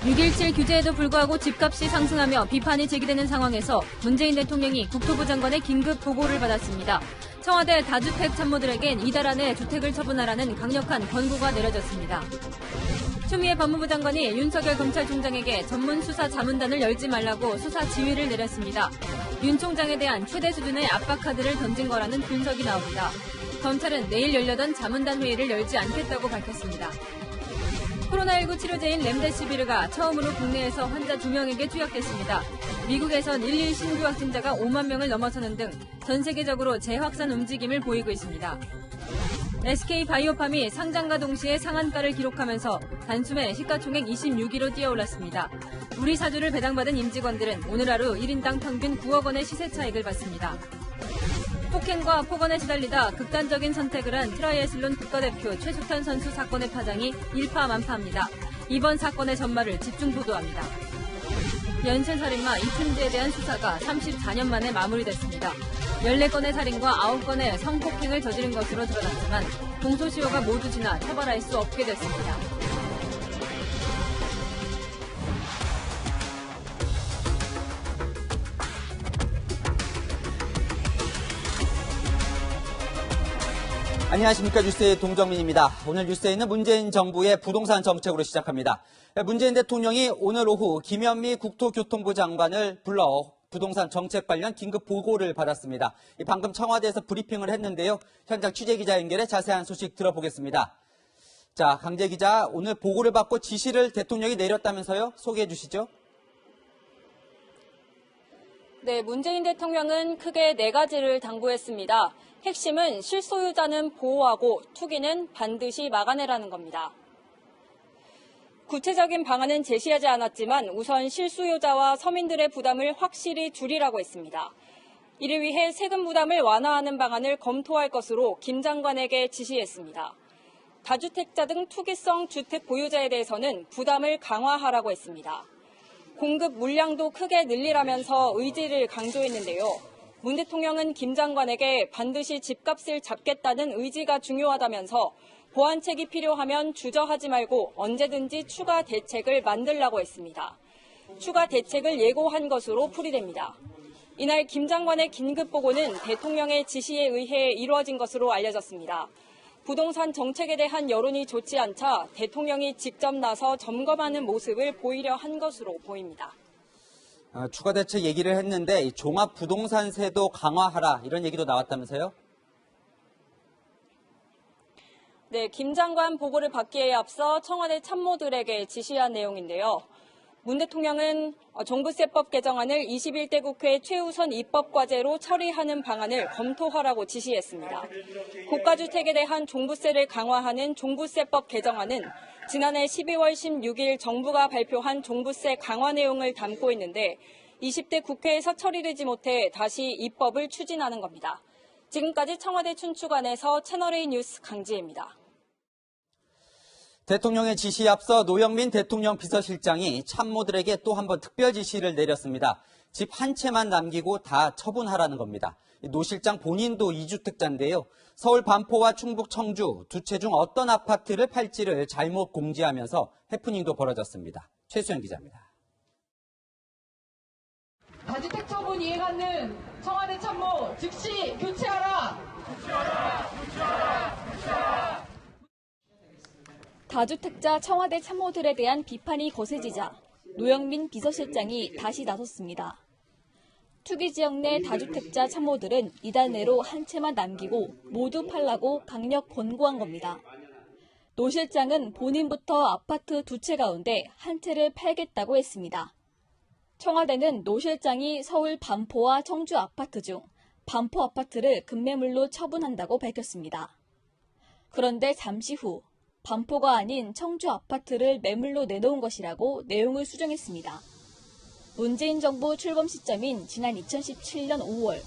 6.17 규제에도 불구하고 집값이 상승하며 비판이 제기되는 상황에서 문재인 대통령이 국토부 장관의 긴급 보고를 받았습니다. 청와대 다주택 참모들에겐 이달 안에 주택을 처분하라는 강력한 권고가 내려졌습니다. 추미애 법무부 장관이 윤석열 검찰총장에게 전문 수사 자문단을 열지 말라고 수사 지휘를 내렸습니다. 윤 총장에 대한 최대 수준의 압박 카드를 던진 거라는 분석이 나옵니다. 검찰은 내일 열려던 자문단 회의를 열지 않겠다고 밝혔습니다. 코로나19 치료제인 렘데시비르가 처음으로 국내에서 환자 2명에게 투약됐습니다. 미국에선 1일 신규 확진자가 5만 명을 넘어서는 등 전 세계적으로 재확산 움직임을 보이고 있습니다. SK바이오팜이 상장과 동시에 상한가를 기록하면서 단숨에 시가총액 26위로 뛰어올랐습니다. 우리 사주를 배당받은 임직원들은 오늘 하루 1인당 평균 9억 원의 시세 차익을 받습니다. 폭행과 폭언에 시달리다 극단적인 선택을 한 트라이애슬론 국가대표 최숙현 선수 사건의 파장이 일파만파합니다. 이번 사건의 전말을 집중 보도합니다. 연쇄살인마 이춘재에 대한 수사가 34년 만에 마무리됐습니다. 14건의 살인과 9건의 성폭행을 저지른 것으로 드러났지만 공소시효가 모두 지나 처벌할 수 없게 됐습니다. 안녕하십니까. 뉴스의 동정민입니다. 오늘 뉴스에는 문재인 정부의 부동산 정책으로 시작합니다. 문재인 대통령이 오늘 오후 김현미 국토교통부 장관을 불러 부동산 정책 관련 긴급 보고를 받았습니다. 방금 청와대에서 브리핑을 했는데요. 현장 취재기자 연결해 자세한 소식 들어보겠습니다. 자, 강재 기자, 오늘 보고를 받고 지시를 대통령이 내렸다면서요? 소개해 주시죠. 네, 문재인 대통령은 크게 4가지를 당부했습니다. 핵심은 실소유자는 보호하고 투기는 반드시 막아내라는 겁니다. 구체적인 방안은 제시하지 않았지만 우선 실소유자와 서민들의 부담을 확실히 줄이라고 했습니다. 이를 위해 세금 부담을 완화하는 방안을 검토할 것으로 김 장관에게 지시했습니다. 다주택자 등 투기성 주택 보유자에 대해서는 부담을 강화하라고 했습니다. 공급 물량도 크게 늘리라면서 의지를 강조했는데요. 문 대통령은 김 장관에게 반드시 집값을 잡겠다는 의지가 중요하다면서 보완책이 필요하면 주저하지 말고 언제든지 추가 대책을 만들라고 했습니다. 추가 대책을 예고한 것으로 풀이됩니다. 이날 김 장관의 긴급 보고는 대통령의 지시에 의해 이루어진 것으로 알려졌습니다. 부동산 정책에 대한 여론이 좋지 않자 대통령이 직접 나서 점검하는 모습을 보이려 한 것으로 보입니다. 추가 대책 얘기를 했는데 종합 부동산세도 강화하라 이런 얘기도 나왔다면서요? 네, 김 장관 보고를 받기에 앞서 청와대 참모들에게 지시한 내용인데요. 문 대통령은 종부세법 개정안을 21대 국회 최우선 입법과제로 처리하는 방안을 검토하라고 지시했습니다. 고가주택에 대한 종부세를 강화하는 종부세법 개정안은 지난해 12월 16일 정부가 발표한 종부세 강화 내용을 담고 있는데 20대 국회에서 처리되지 못해 다시 입법을 추진하는 겁니다. 지금까지 청와대 춘추관에서 채널A 뉴스 강지혜입니다. 대통령의 지시에 앞서 노영민 대통령 비서실장이 참모들에게 또 한 번 특별 지시를 내렸습니다. 집 한 채만 남기고 다 처분하라는 겁니다. 노 실장 본인도 2주택자인데요. 서울 반포와 충북 청주 두 채 중 어떤 아파트를 팔지를 잘못 공지하면서 해프닝도 벌어졌습니다. 최수연 기자입니다. 다주택 처분 이행하는 청와대 참모 즉시 교체하라! 교체하라! 다주택자 청와대 참모들에 대한 비판이 거세지자 노영민 비서실장이 다시 나섰습니다. 투기 지역 내 다주택자 참모들은 이달 내로 한 채만 남기고 모두 팔라고 강력 권고한 겁니다. 노 실장은 본인부터 아파트 2채 가운데 한 채를 팔겠다고 했습니다. 청와대는 노 실장이 서울 반포와 청주 아파트 중 반포 아파트를 급매물로 처분한다고 밝혔습니다. 그런데 잠시 후 반포가 아닌 청주 아파트를 매물로 내놓은 것이라고 내용을 수정했습니다. 문재인 정부 출범 시점인 지난 2017년 5월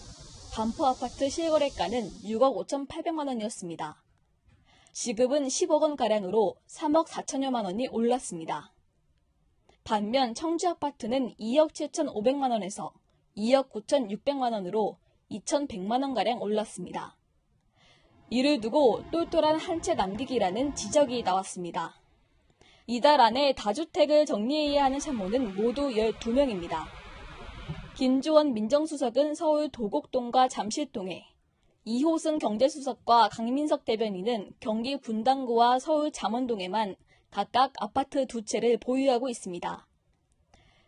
반포 아파트 실거래가는 6억 5,800만 원이었습니다. 지급은 10억 원가량으로 3억 4천여만 원이 올랐습니다. 반면 청주 아파트는 2억 7,500만 원에서 2억 9,600만 원으로 2,100만 원가량 올랐습니다. 이를 두고 똘똘한 한 채 남기기라는 지적이 나왔습니다. 이달 안에 다주택을 정리해야 하는 참모는 모두 12명입니다. 김주원 민정수석은 서울 도곡동과 잠실동에, 이호승 경제수석과 강민석 대변인은 경기 분당구와 서울 잠원동에만 각각 아파트 2채를 보유하고 있습니다.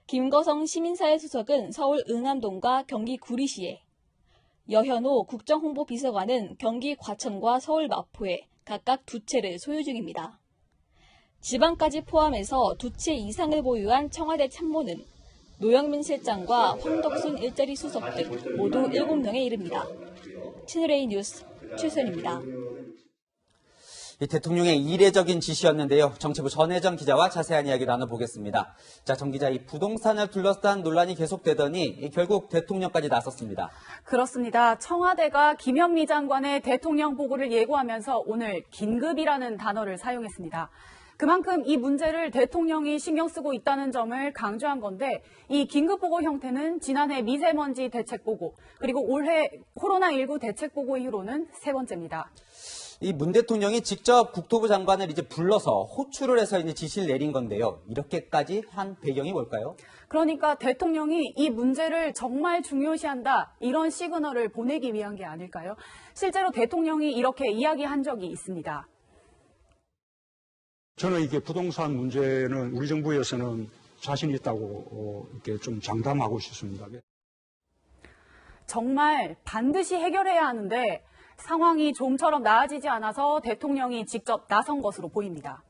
김거성 시민사회수석은 서울 응암동과 경기 구리시에, 여현호 국정홍보비서관은 경기 과천과 서울 마포에 각각 2채를 소유 중입니다. 지방까지 포함해서 2채 이상을 보유한 청와대 참모는 노영민 실장과 황덕순 일자리 수석 등 모두 7명에 이릅니다. 채널A 뉴스 최수연입니다. 이 대통령의 이례적인 지시였는데요. 정치부 전혜정 기자와 자세한 이야기 나눠보겠습니다. 자, 정 기자, 이 부동산을 둘러싼 논란이 계속되더니 결국 대통령까지 나섰습니다. 그렇습니다. 청와대가 김현미 장관의 대통령 보고를 예고하면서 오늘 긴급이라는 단어를 사용했습니다. 그만큼 이 문제를 대통령이 신경 쓰고 있다는 점을 강조한 건데, 이 긴급보고 형태는 지난해 미세먼지 대책보고, 그리고 올해 코로나19 대책보고 이후로는 3번째입니다. 이 문 대통령이 직접 국토부 장관을 이제 불러서 호출을 해서 이제 지시를 내린 건데요. 이렇게까지 한 배경이 뭘까요? 그러니까 대통령이 이 문제를 정말 중요시한다, 이런 시그널을 보내기 위한 게 아닐까요? 실제로 대통령이 이렇게 이야기한 적이 있습니다. 저는 이게 부동산 문제는 우리 정부에서는 자신 있다고 이렇게 좀 장담하고 싶습니다. 정말 반드시 해결해야 하는데 상황이 좀처럼 나아지지 않아서 대통령이 직접 나선 것으로 보입니다.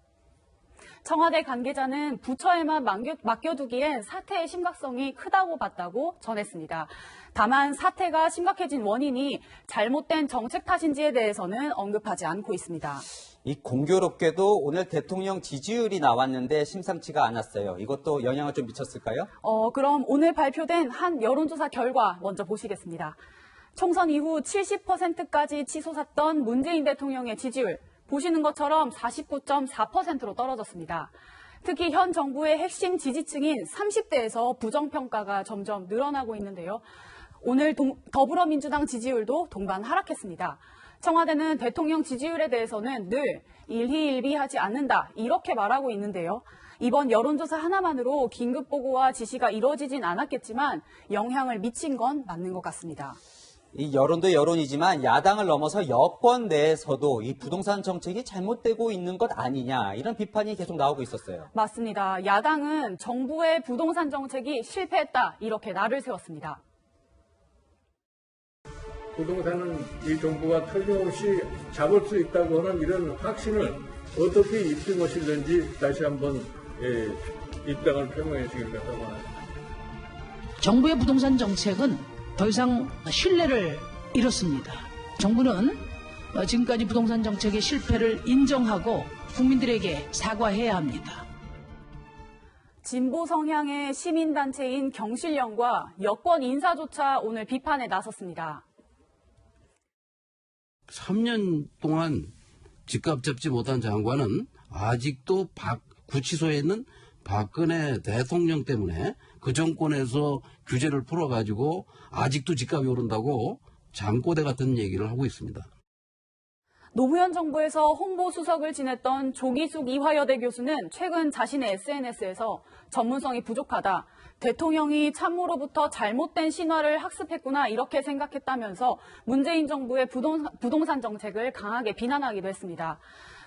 청와대 관계자는 부처에만 맡겨두기엔 사태의 심각성이 크다고 봤다고 전했습니다. 다만 사태가 심각해진 원인이 잘못된 정책 탓인지에 대해서는 언급하지 않고 있습니다. 이 공교롭게도 오늘 대통령 지지율이 나왔는데 심상치가 않았어요. 이것도 영향을 좀 미쳤을까요? 그럼 오늘 발표된 한 여론조사 결과 먼저 보시겠습니다. 총선 이후 70%까지 치솟았던 문재인 대통령의 지지율, 보시는 것처럼 49.4%로 떨어졌습니다. 특히 현 정부의 핵심 지지층인 30대에서 부정평가가 점점 늘어나고 있는데요. 오늘 더불어민주당 지지율도 동반 하락했습니다. 청와대는 대통령 지지율에 대해서는 늘 일희일비하지 않는다, 이렇게 말하고 있는데요. 이번 여론조사 하나만으로 긴급보고와 지시가 이루어지진 않았겠지만 영향을 미친 건 맞는 것 같습니다. 이 여론도 여론이지만 야당을 넘어서 여권 내에서도 이 부동산 정책이 잘못되고 있는 것 아니냐, 이런 비판이 계속 나오고 있었어요. 맞습니다. 야당은 정부의 부동산 정책이 실패했다, 이렇게 날을 세웠습니다. 부동산은 이 정부가 틀림없이 잡을 수 있다고 하는 이런 확신을 어떻게 입증하실는지 다시 한번 입장을 표명해 주길 바랍니다. 정부의 부동산 정책은 더 이상 신뢰를 잃었습니다. 정부는 지금까지 부동산 정책의 실패를 인정하고 국민들에게 사과해야 합니다. 진보 성향의 시민단체인 경실련과 여권 인사조차 오늘 비판에 나섰습니다. 3년 동안 집값 잡지 못한 장관은 아직도 구치소에 있는 박근혜 대통령 때문에 그 정권에서 규제를 풀어가지고 아직도 집값이 오른다고 잠꼬대 같은 얘기를 하고 있습니다. 노무현 정부에서 홍보수석을 지냈던 조기숙 이화여대 교수는 최근 자신의 SNS에서 전문성이 부족하다, 대통령이 참모로부터 잘못된 신화를 학습했구나, 이렇게 생각했다면서 문재인 정부의 부동산 정책을 강하게 비난하기도 했습니다.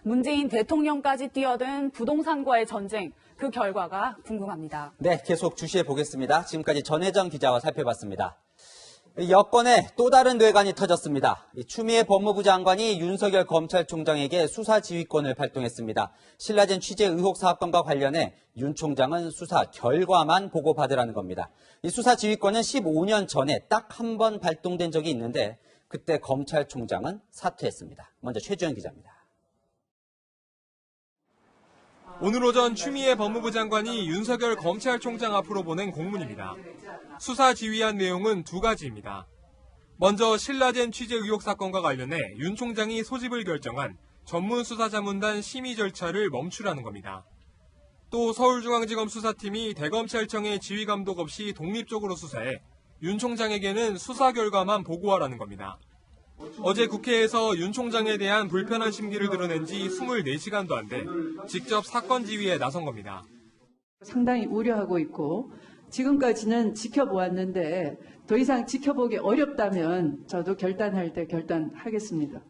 문재인 대통령까지 뛰어든 부동산과의 전쟁, 그 결과가 궁금합니다. 네, 계속 주시해 보겠습니다. 지금까지 전혜정 기자와 살펴봤습니다. 여권에 또 다른 뇌관이 터졌습니다. 추미애 법무부 장관이 윤석열 검찰총장에게 수사 지휘권을 발동했습니다. 신라젠 취재 의혹 사건과 관련해 윤 총장은 수사 결과만 보고받으라는 겁니다. 이 수사 지휘권은 15년 전에 딱 한 번 발동된 적이 있는데 그때 검찰총장은 사퇴했습니다. 먼저 최주영 기자입니다. 오늘 오전 추미애 법무부 장관이 윤석열 검찰총장 앞으로 보낸 공문입니다. 수사 지휘한 내용은 2가지입니다. 먼저 신라젠 취재 의혹 사건과 관련해 윤 총장이 소집을 결정한 전문수사자문단 심의 절차를 멈추라는 겁니다. 또 서울중앙지검 수사팀이 대검찰청의 지휘감독 없이 독립적으로 수사해 윤 총장에게는 수사 결과만 보고하라는 겁니다. 어제 국회에서 윤 총장에 대한 불편한 심기를 드러낸 지 24시간도 안 돼 직접 사건 지휘에 나선 겁니다. 상당히 우려하고 있고 지금까지는 지켜보았는데 더 이상 지켜보기 어렵다면 저도 결단할 때 결단하겠습니다.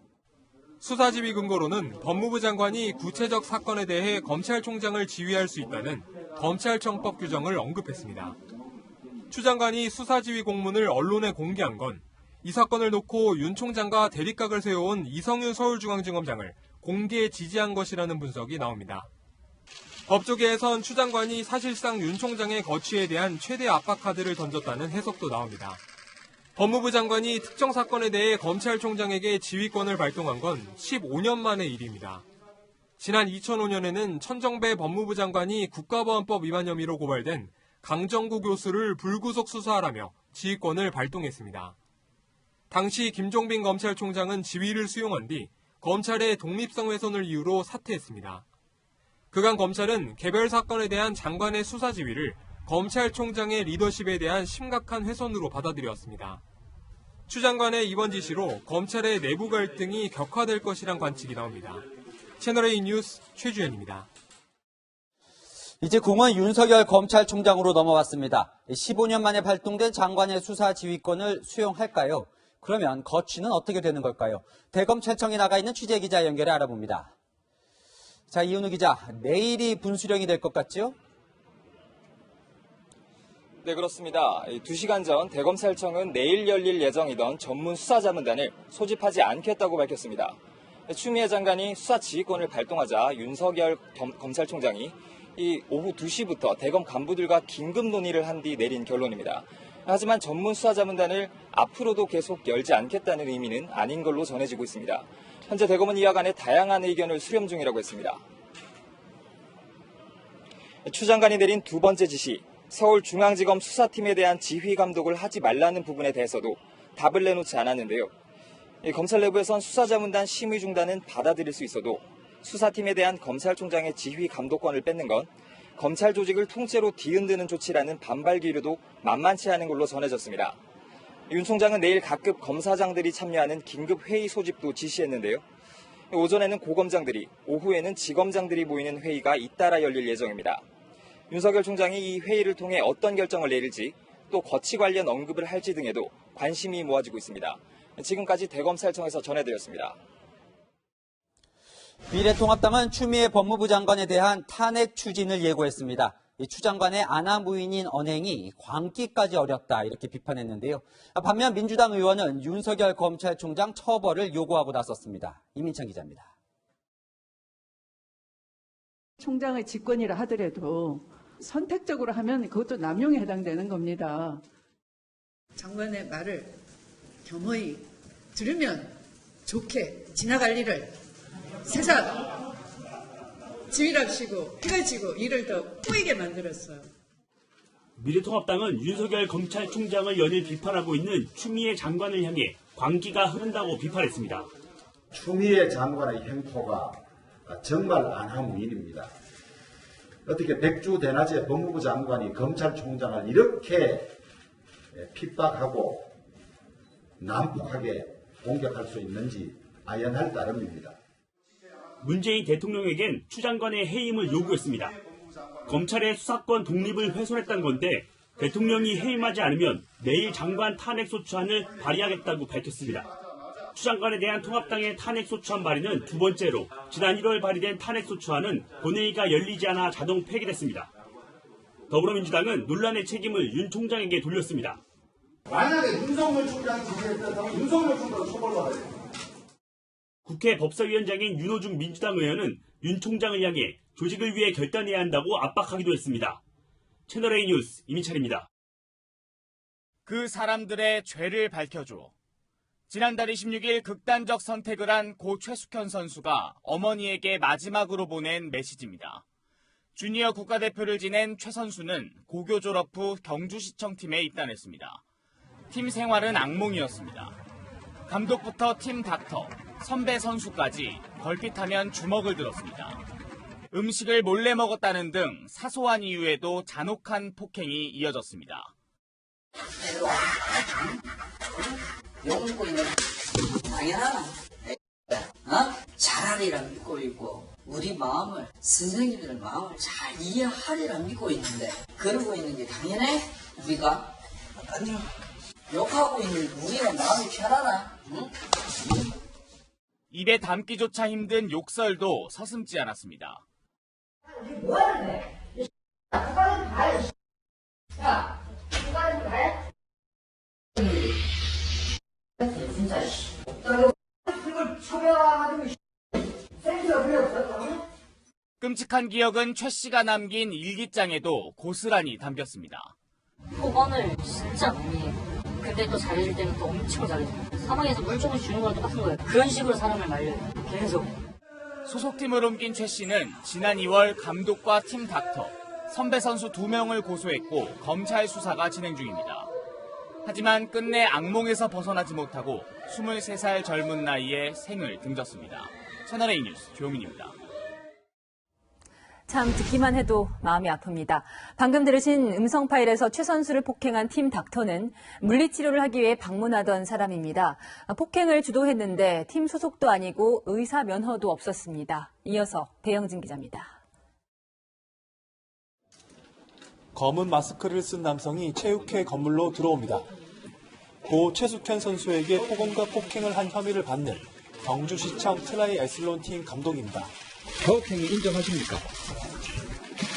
수사지휘 근거로는 법무부 장관이 구체적 사건에 대해 검찰총장을 지휘할 수 있다는 검찰청법 규정을 언급했습니다. 추 장관이 수사지휘 공문을 언론에 공개한 건 이 사건을 놓고 윤 총장과 대립각을 세워온 이성윤 서울중앙지검장을 공개 지지한 것이라는 분석이 나옵니다. 법조계에선 추 장관이 사실상 윤 총장의 거취에 대한 최대 압박 카드를 던졌다는 해석도 나옵니다. 법무부 장관이 특정 사건에 대해 검찰총장에게 지휘권을 발동한 건 15년 만의 일입니다. 지난 2005년에는 천정배 법무부 장관이 국가보안법 위반 혐의로 고발된 강정구 교수를 불구속 수사하라며 지휘권을 발동했습니다. 당시 김종빈 검찰총장은 지휘를 수용한 뒤 검찰의 독립성 훼손을 이유로 사퇴했습니다. 그간 검찰은 개별 사건에 대한 장관의 수사 지휘를 검찰총장의 리더십에 대한 심각한 훼손으로 받아들여왔습니다. 추 장관의 이번 지시로 검찰의 내부 갈등이 격화될 것이란 관측이 나옵니다. 채널A 뉴스 최주현입니다. 이제 공은 윤석열 검찰총장으로 넘어왔습니다. 15년 만에 발동된 장관의 수사 지휘권을 수용할까요? 그러면 거취는 어떻게 되는 걸까요? 대검찰청에 나가 있는 취재기자 연결해 알아봅니다. 자, 이은우 기자, 내일이 분수령이 될 것 같지요? 네, 그렇습니다. 2시간 전 대검찰청은 내일 열릴 예정이던 전문 수사자문단을 소집하지 않겠다고 밝혔습니다. 추미애 장관이 수사 지휘권을 발동하자 윤석열 검찰총장이 오후 2시부터 대검 간부들과 긴급 논의를 한 뒤 내린 결론입니다. 하지만 전문 수사자문단을 앞으로도 계속 열지 않겠다는 의미는 아닌 걸로 전해지고 있습니다. 현재 대검은 이와 관해 다양한 의견을 수렴 중이라고 했습니다. 추 장관이 내린 두 번째 지시, 서울중앙지검 수사팀에 대한 지휘 감독을 하지 말라는 부분에 대해서도 답을 내놓지 않았는데요. 검찰 내부에선 수사자문단 심의 중단은 받아들일 수 있어도 수사팀에 대한 검찰총장의 지휘 감독권을 뺏는 건 검찰 조직을 통째로 뒤흔드는 조치라는 반발 기류도 만만치 않은 걸로 전해졌습니다. 윤 총장은 내일 각급 검사장들이 참여하는 긴급 회의 소집도 지시했는데요. 오전에는 고검장들이, 오후에는 지검장들이 모이는 회의가 잇따라 열릴 예정입니다. 윤석열 총장이 이 회의를 통해 어떤 결정을 내릴지, 또 거취 관련 언급을 할지 등에도 관심이 모아지고 있습니다. 지금까지 대검찰청에서 전해드렸습니다. 미래통합당은 추미애 법무부 장관에 대한 탄핵 추진을 예고했습니다. 이 추 장관의 아나무인인 언행이 광기까지 어렵다 이렇게 비판했는데요. 반면 민주당 의원은 윤석열 검찰총장 처벌을 요구하고 나섰습니다. 이민창 기자입니다. 총장의 직권이라 하더라도 선택적으로 하면 그것도 남용에 해당되는 겁니다. 장관의 말을 겸허히 들으면 좋게 지나갈 일을 세상 지휘랍시고 피가 지고 일을 더 꼬이게 만들었어요. 미래통합당은 윤석열 검찰총장을 연일 비판하고 있는 추미애 장관을 향해 광기가 흐른다고 비판했습니다. 추미애 장관의 행포가 정말 안하무인입니다. 어떻게 백주대낮에 법무부 장관이 검찰총장을 이렇게 핍박하고 난폭하게 공격할 수 있는지 아연할 따름입니다. 문재인 대통령에겐 추 장관의 해임을 요구했습니다. 검찰의 수사권 독립을 훼손했다는 건데 대통령이 해임하지 않으면 내일 장관 탄핵소추안을 발의하겠다고 밝혔습니다. 추 장관에 대한 통합당의 탄핵소추안 발의는 두 번째로 지난 1월 발의된 탄핵소추안은 본회의가 열리지 않아 자동 폐기됐습니다. 더불어민주당은 논란의 책임을 윤 총장에게 돌렸습니다. 만약에 윤석열 총장이 지시했다면 윤석열 총장을 처벌받아야 됩니다. 국회 법사위원장인 윤호중 민주당 의원은 윤 총장을 향해 조직을 위해 결단해야 한다고 압박하기도 했습니다. 채널A 뉴스 이민철입니다. 그 사람들의 죄를 밝혀줘. 지난달 26일 극단적 선택을 한 고 최숙현 선수가 어머니에게 마지막으로 보낸 메시지입니다. 주니어 국가대표를 지낸 최 선수는 고교 졸업 후 경주시청팀에 입단했습니다. 팀 생활은 악몽이었습니다. 감독부터 팀 닥터, 선배 선수까지 걸핏하면 주먹을 들었습니다. 음식을 몰래 먹었다는 등 사소한 이유에도 잔혹한 폭행이 이어졌습니다. 당연하나? 잘하리라 믿고 있고 우리 마음을 선생님들 마음을 잘 이해하리라 믿고 있는데 그러고 있는 게 당연해? 우리가? 아니요. 욕하고 있는 우리가 마음이 편하나? 응? 입에 담기조차 힘든 욕설도 서슴지 않았습니다. 뭐하는데? 국가는 다해. 야, 국가는 다해? 진짜 이걸 초벼가지고 센스가 필요 없어. 끔찍한 기억은 최 씨가 남긴 일기장에도 고스란히 담겼습니다. 폭언을 진짜 많이 해요. 근데 또 잘해줄 때는 또 엄청 잘해줘요. 사방에서 물총을 주는 거랑 똑같은 거예요. 그런 식으로 사람을 말려요. 계속. 소속팀을 옮긴 최 씨는 지난 2월 감독과 팀 닥터, 선배 선수 2명을 고소했고 검찰 수사가 진행 중입니다. 하지만 끝내 악몽에서 벗어나지 못하고 23살 젊은 나이에 생을 등졌습니다. 채널A 뉴스 조용민입니다. 참 듣기만 해도 마음이 아픕니다. 방금 들으신 음성 파일에서 최 선수를 폭행한 팀 닥터는 물리치료를 하기 위해 방문하던 사람입니다. 폭행을 주도했는데 팀 소속도 아니고 의사 면허도 없었습니다. 이어서 배영진 기자입니다. 검은 마스크를 쓴 남성이 체육회 건물로 들어옵니다. 고 최숙현 선수에게 폭언과 폭행을 한 혐의를 받는 경주시청 트라이 애슬론 팀 감독입니다. 가혹행위 인정하십니까?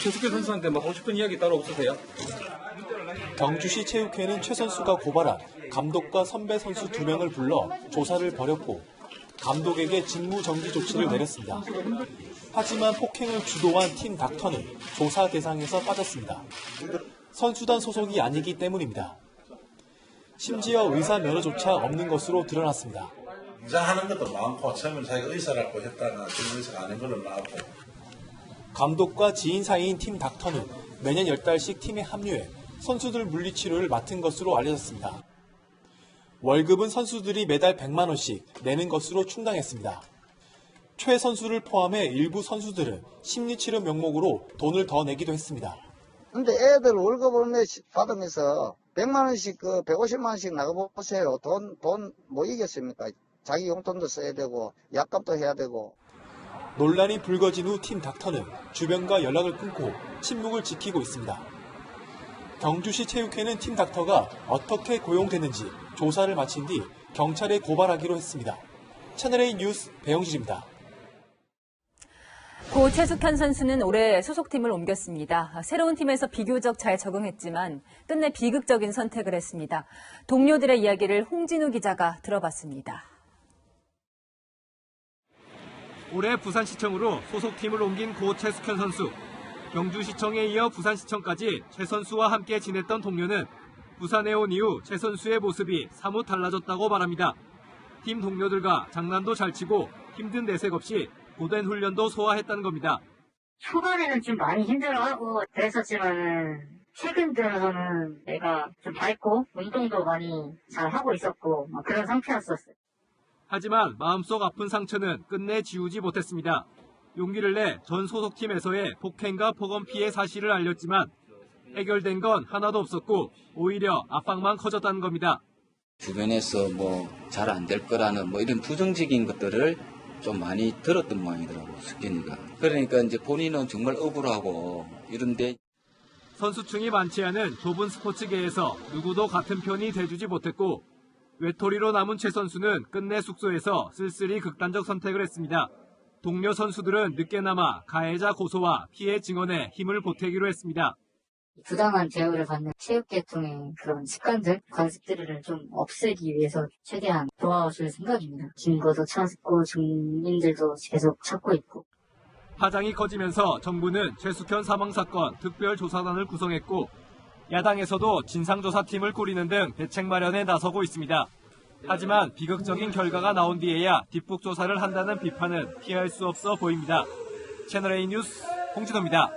최숙현 선수한테 뭐 하고 싶은 이야기 따로 없으세요? 경주시 체육회는 최 선수가 고발한 감독과 선배 선수 2명을 불러 조사를 벌였고 감독에게 직무 정지 조치를 내렸습니다. 하지만 폭행을 주도한 팀 닥터는 조사 대상에서 빠졌습니다. 선수단 소속이 아니기 때문입니다. 심지어 의사 면허조차 없는 것으로 드러났습니다. 인정하는 것도 많고 처음에 자기가 의사라고 했다가 지금 의사가 아닌 걸로 나왔고. 감독과 지인 사이인 팀 닥터는 매년 10달씩 팀에 합류해 선수들 물리치료를 맡은 것으로 알려졌습니다. 월급은 선수들이 매달 100만 원씩 내는 것으로 충당했습니다. 최 선수를 포함해 일부 선수들은 심리치료 명목으로 돈을 더 내기도 했습니다. 근데 애들 월급을 받으면서 100만 원씩 150만 원씩 나가보세요. 돈 뭐 이겠습니까? 자기 용돈도 써야 되고 약값도 해야 되고. 논란이 불거진 후 팀 닥터는 주변과 연락을 끊고 침묵을 지키고 있습니다. 경주시 체육회는 팀 닥터가 어떻게 고용됐는지 조사를 마친 뒤 경찰에 고발하기로 했습니다. 채널A 뉴스 배영진입니다. 고 최숙현 선수는 올해 소속팀을 옮겼습니다. 새로운 팀에서 비교적 잘 적응했지만 끝내 비극적인 선택을 했습니다. 동료들의 이야기를 홍진우 기자가 들어봤습니다. 올해 부산시청으로 소속팀을 옮긴 고 최숙현 선수. 경주시청에 이어 부산시청까지 최 선수와 함께 지냈던 동료는 부산에 온 이후 최 선수의 모습이 사뭇 달라졌다고 말합니다. 팀 동료들과 장난도 잘 치고 힘든 내색 없이 고된 훈련도 소화했다는 겁니다. 초반에는 좀 많이 힘들어하고 그랬었지만 최근 들어서는 내가 좀 밝고 운동도 많이 잘하고 있었고 그런 상태였었어요. 하지만 마음속 아픈 상처는 끝내 지우지 못했습니다. 용기를 내 전 소속팀에서의 폭행과 폭언 피해 사실을 알렸지만 해결된 건 하나도 없었고 오히려 압박만 커졌다는 겁니다. 주변에서 잘 안 될 거라는 이런 부정적인 것들을 좀 많이 들었던 모양이더라고, 숙현이가. 그러니까 이제 본인은 정말 억울하고 이런데. 선수층이 많지 않은 좁은 스포츠계에서 누구도 같은 편이 돼주지 못했고 외톨이로 남은 최 선수는 끝내 숙소에서 쓸쓸히 극단적 선택을 했습니다. 동료 선수들은 늦게나마 가해자 고소와 피해 증언에 힘을 보태기로 했습니다. 부당한 대우를 받는 체육계통의 그런 습관들, 관습들을 좀 없애기 위해서 최대한 도와줄 생각입니다. 증거도 찾고 증인들도 계속 찾고 있고. 파장이 커지면서 정부는 최숙현 사망 사건 특별조사단을 구성했고 야당에서도 진상조사팀을 꾸리는 등 대책 마련에 나서고 있습니다. 하지만 비극적인 결과가 나온 뒤에야 뒷북 조사를 한다는 비판은 피할 수 없어 보입니다. 채널A 뉴스 홍진호입니다.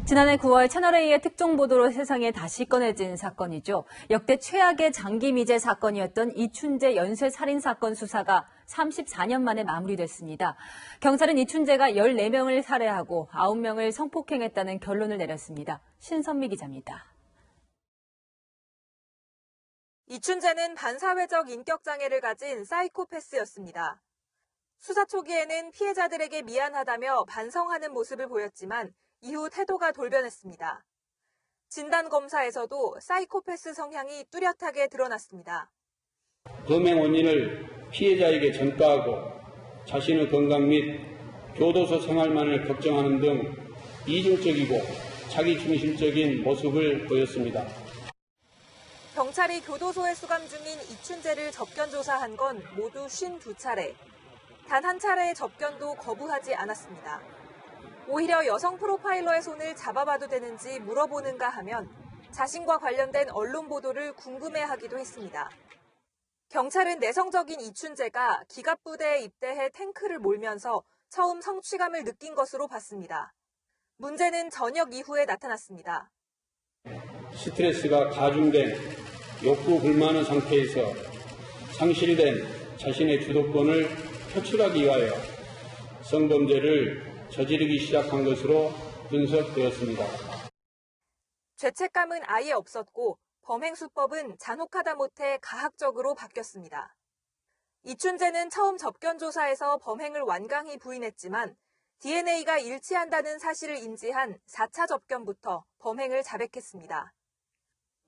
지난해 9월 채널A의 특종 보도로 세상에 다시 꺼내진 사건이죠. 역대 최악의 장기 미제 사건이었던 이춘재 연쇄 살인 사건 수사가 34년 만에 마무리됐습니다. 경찰은 이춘재가 14명을 살해하고 9명을 성폭행했다는 결론을 내렸습니다. 신선미 기자입니다. 이춘재는 반사회적 인격장애를 가진 사이코패스였습니다. 수사 초기에는 피해자들에게 미안하다며 반성하는 모습을 보였지만 이후 태도가 돌변했습니다. 진단검사에서도 사이코패스 성향이 뚜렷하게 드러났습니다. 범행 원인을 피해자에게 전가하고 자신의 건강 및 교도소 생활만을 걱정하는 등 이중적이고 자기중심적인 모습을 보였습니다. 경찰이 교도소에 수감 중인 이춘재를 접견 조사한 건 모두 52차례. 단 한 차례의 접견도 거부하지 않았습니다. 오히려 여성 프로파일러의 손을 잡아봐도 되는지 물어보는가 하면 자신과 관련된 언론 보도를 궁금해하기도 했습니다. 경찰은 내성적인 이춘재가 기갑부대에 입대해 탱크를 몰면서 처음 성취감을 느낀 것으로 봤습니다. 문제는 저녁 이후에 나타났습니다. 스트레스가 가중된 욕구 불만의 상태에서 상실된 자신의 주도권을 표출하기 위하여 성범죄를 저지르기 시작한 것으로 분석되었습니다. 죄책감은 아예 없었고 범행 수법은 잔혹하다 못해 가학적으로 바뀌었습니다. 이춘재는 처음 접견 조사에서 범행을 완강히 부인했지만 DNA가 일치한다는 사실을 인지한 4차 접견부터 범행을 자백했습니다.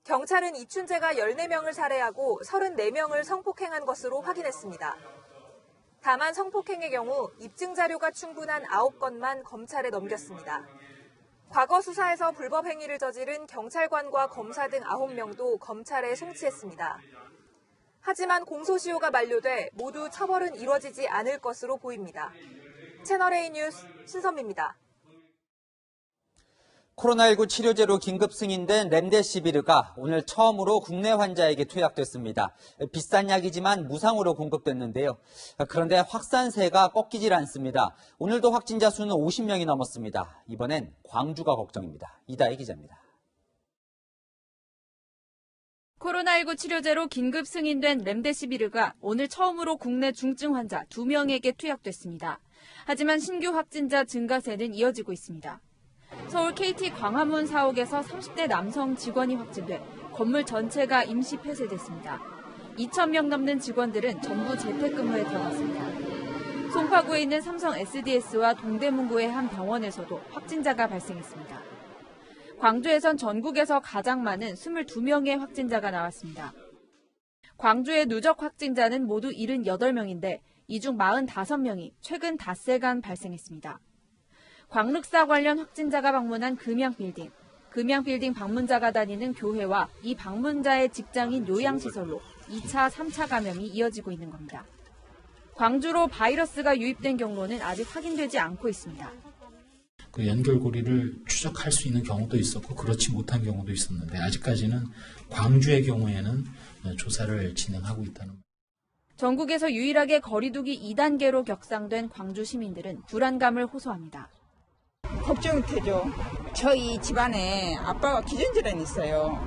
경찰은 이춘재가 14명을 살해하고 34명을 성폭행한 것으로 확인했습니다. 다만 성폭행의 경우 입증 자료가 충분한 9건만 검찰에 넘겼습니다. 과거 수사에서 불법 행위를 저지른 경찰관과 검사 등 9명도 검찰에 송치했습니다. 하지만 공소시효가 만료돼 모두 처벌은 이뤄지지 않을 것으로 보입니다. 채널A 뉴스 신선미입니다. 코로나19 치료제로 긴급 승인된 렘데시비르가 오늘 처음으로 국내 환자에게 투약됐습니다. 비싼 약이지만 무상으로 공급됐는데요. 그런데 확산세가 꺾이질 않습니다. 오늘도 확진자 수는 50명이 넘었습니다. 이번엔 광주가 걱정입니다. 이다혜 기자입니다. 코로나19 치료제로 긴급 승인된 렘데시비르가 오늘 처음으로 국내 중증 환자 2명에게 투약됐습니다. 하지만 신규 확진자 증가세는 이어지고 있습니다. 서울 KT 광화문 사옥에서 30대 남성 직원이 확진돼 건물 전체가 임시 폐쇄됐습니다. 2,000명 넘는 직원들은 전부 재택근무에 들어갔습니다. 송파구에 있는 삼성 SDS와 동대문구의 한 병원에서도 확진자가 발생했습니다. 광주에선 전국에서 가장 많은 22명의 확진자가 나왔습니다. 광주의 누적 확진자는 모두 78명인데 이 중 45명이 최근 닷새간 발생했습니다. 광륵사 관련 확진자가 방문한 금양빌딩 방문자가 다니는 교회와 이 방문자의 직장인 요양시설로 2차, 3차 감염이 이어지고 있는 겁니다. 광주로 바이러스가 유입된 경로는 아직 확인되지 않고 있습니다. 그 연결고리를 추적할 수 있는 경우도 있었고 그렇지 못한 경우도 있었는데 아직까지는 광주의 경우에는 조사를 진행하고 있다는 겁니다. 전국에서 유일하게 거리두기 2단계로 격상된 광주 시민들은 불안감을 호소합니다. 걱정이 되죠. 저희 집안에 아빠가 기전질환이 있어요.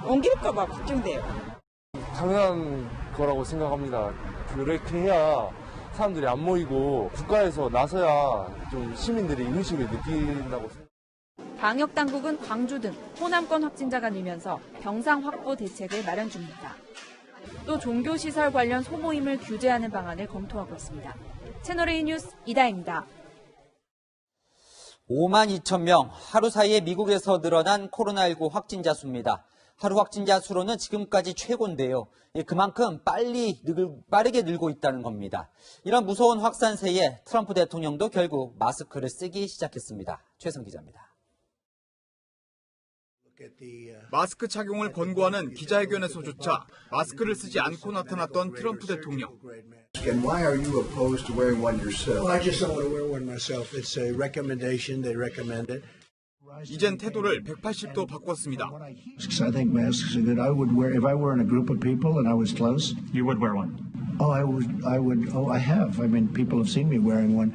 옮길까봐 걱정돼요. 당연한 거라고 생각합니다. 그렇게 해야 사람들이 안 모이고 국가에서 나서야 좀 시민들이 의식을 느낀다고 생각합니다. 방역당국은 광주 등 호남권 확진자가 늘면서 병상 확보 대책을 마련 중입니다. 또 종교시설 관련 소모임을 규제하는 방안을 검토하고 있습니다. 채널A 뉴스 이다혜입니다. 52,000명, 하루 사이에 미국에서 늘어난 코로나19 확진자 수입니다. 하루 확진자 수로는 지금까지 최고인데요. 그만큼 빠르게 늘고 있다는 겁니다. 이런 무서운 확산세에 트럼프 대통령도 결국 마스크를 쓰기 시작했습니다. 최성 기자입니다. 마스크 착용을 권고하는 기자회견에서조차 마스크를 쓰지 않고 나타났던 트럼프 대통령. And why are you opposed to wearing one yourself? I just don't want to wear one myself. It's a recommendation. They recommend it. 이젠 태도를 180도 바꿨습니다. I think masks are good. I would wear if I were in a group of people and I was close. You would wear one. Oh, I would. Oh, I have. I mean, people have seen me wearing one.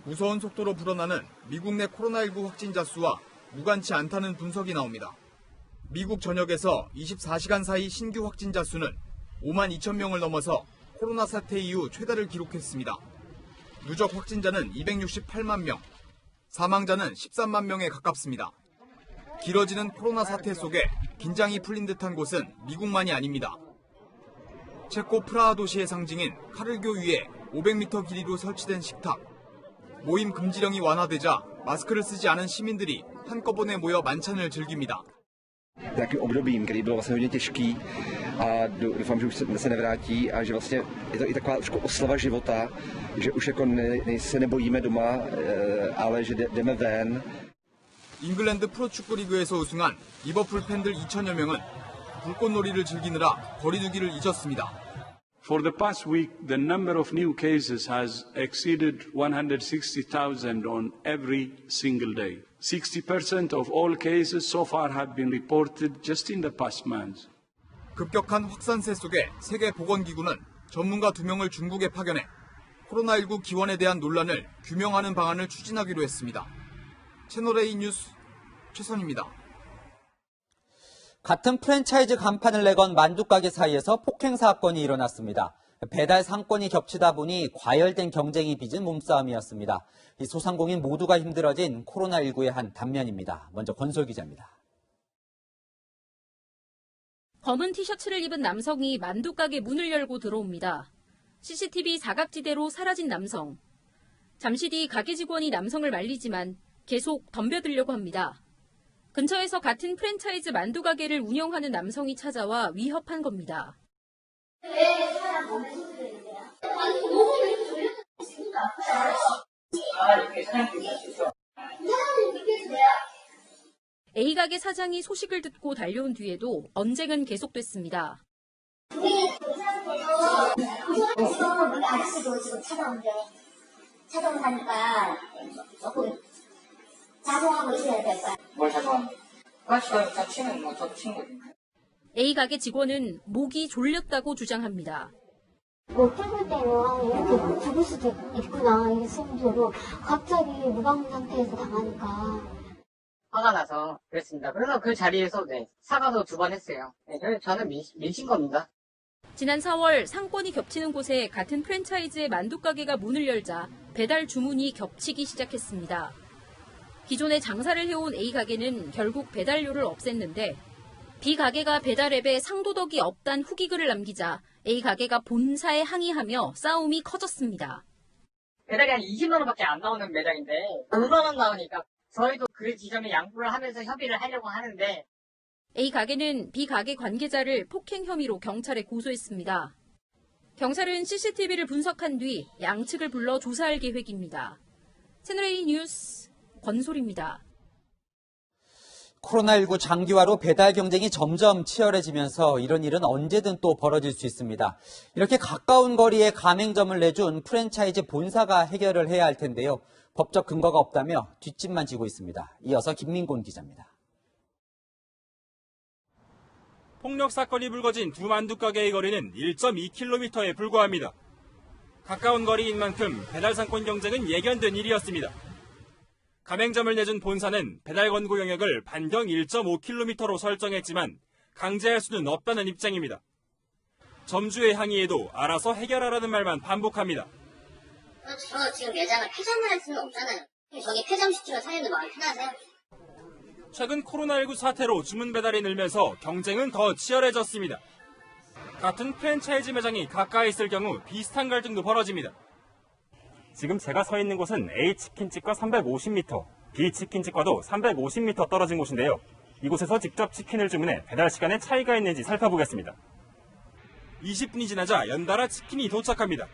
무서운 속도로 불어나는 미국 내 코로나19 확진자 수와 무관치 않다는 분석이 나옵니다. 미국 전역에서 24시간 사이 신규 확진자 수는 52,000명을 넘어서 코로나 사태 이후 최다를 기록했습니다. 누적 확진자는 268만 명, 사망자는 13만 명에 가깝습니다. 길어지는 코로나 사태 속에 긴장이 풀린 듯한 곳은 미국만이 아닙니다. 체코 프라하 도시의 상징인 카를교 위에 500m 길이로 설치된 식탁. 모임 금지령이 완화되자 마스크를 쓰지 않은 시민들이 한꺼번에 모여 만찬을 즐깁니다. Takovým obdobím, který byl vlastně hodně těžký a doufám, že už se nevrátí a že vlastně je to i taková trošku oslava života, že už jako se nebojíme doma, ale že jdeme ven. 잉글랜드 프로축구 리그에서 우승한 리버풀 팬들 2천여 명은 불꽃놀이를 즐기느라 거리두기를 잊었습니다. For the past week, the number of new cases has exceeded 160,000 on every single day. 60% of all cases so far have been reported just in the past month. 급격한 확산세 속에 세계보건기구는 전문가 2명을 중국에 파견해 코로나19 기원에 대한 논란을 규명하는 방안을 추진하기로 했습니다. 채널A 뉴스 최선입니다. 같은 프랜차이즈 간판을 내건 만두가게 사이에서 폭행 사건이 일어났습니다. 배달 상권이 겹치다 보니 과열된 경쟁이 빚은 몸싸움이었습니다. 이 소상공인 모두가 힘들어진 코로나19의 한 단면입니다. 먼저 권솔 기자입니다. 검은 티셔츠를 입은 남성이 만두가게 문을 열고 들어옵니다. CCTV 사각지대로 사라진 남성. 잠시 뒤 가게 직원이 남성을 말리지만 계속 덤벼들려고 합니다. 근처에서 같은 프랜차이즈 만두가게를 운영하는 남성이 찾아와 위협한 겁니다. A가게 사장이 소식을 듣고 달려온 뒤에도 언쟁은 계속됐습니다. 아저씨도 지금 찾아온다니까 조금 자성하고 있어야 될 거야. 뭘 자성하는데? 저 치는 뭐 저도 친구지. A 가게 직원은 목이 졸렸다고 주장합니다. 뭐 때릴 때는 이렇게 죽을 수도 있구나 이게 생각으로 갑자기 무방 상태에서 당하니까 화가 나서 그랬습니다. 그래서 그 자리에서 사과도 2번 했어요. 그래서 저는 밀친 겁니다. 지난 4월 상권이 겹치는 곳에 같은 프랜차이즈의 만두가게가 문을 열자 배달 주문이 겹치기 시작했습니다. 기존에 장사를 해온 A 가게는 결국 배달료를 없앴는데 B 가게가 배달 앱에 상도덕이 없단 후기글을 남기자 A 가게가 본사에 항의하며 싸움이 커졌습니다. 배달이 한 20만 원밖에 안 나오는 매장인데 5만 원 나오니까 저희도 그 지점에 양보를 하면서 협의를 하려고 하는데 A 가게는 B 가게 관계자를 폭행 혐의로 경찰에 고소했습니다. 경찰은 CCTV를 분석한 뒤 양측을 불러 조사할 계획입니다. 채널A 뉴스 권솔입니다. 코로나19 장기화로 배달 경쟁이 점점 치열해지면서 이런 일은 언제든 또 벌어질 수 있습니다. 이렇게 가까운 거리에 가맹점을 내준 프랜차이즈 본사가 해결을 해야 할 텐데요. 법적 근거가 없다며 뒷짐만 지고 있습니다. 이어서 김민곤 기자입니다. 폭력 사건이 불거진 두 만두가게의 거리는 1.2km에 불과합니다. 가까운 거리인 만큼 배달 상권 경쟁은 예견된 일이었습니다. 가맹점을 내준 본사는 배달 권고 영역을 반경 1.5km로 설정했지만 강제할 수는 없다는 입장입니다. 점주의 항의에도 알아서 해결하라는 말만 반복합니다. 저 지금 매장을 폐점을 할 수는 없잖아요. 저기 폐점시키면 사장님도 마음이 편하세요? 최근 코로나19 사태로 주문 배달이 늘면서 경쟁은 더 치열해졌습니다. 같은 프랜차이즈 매장이 가까이 있을 경우 비슷한 갈등도 벌어집니다. 지금 제가 서 있는 곳은 A 치킨집과 350m, B 치킨집과도 350m 떨어진 곳인데요. 이곳에서 직접 치킨을 주문해 배달 시간에 차이가 있는지 살펴보겠습니다. 20분이 지나자 연달아 치킨이 도착합니다.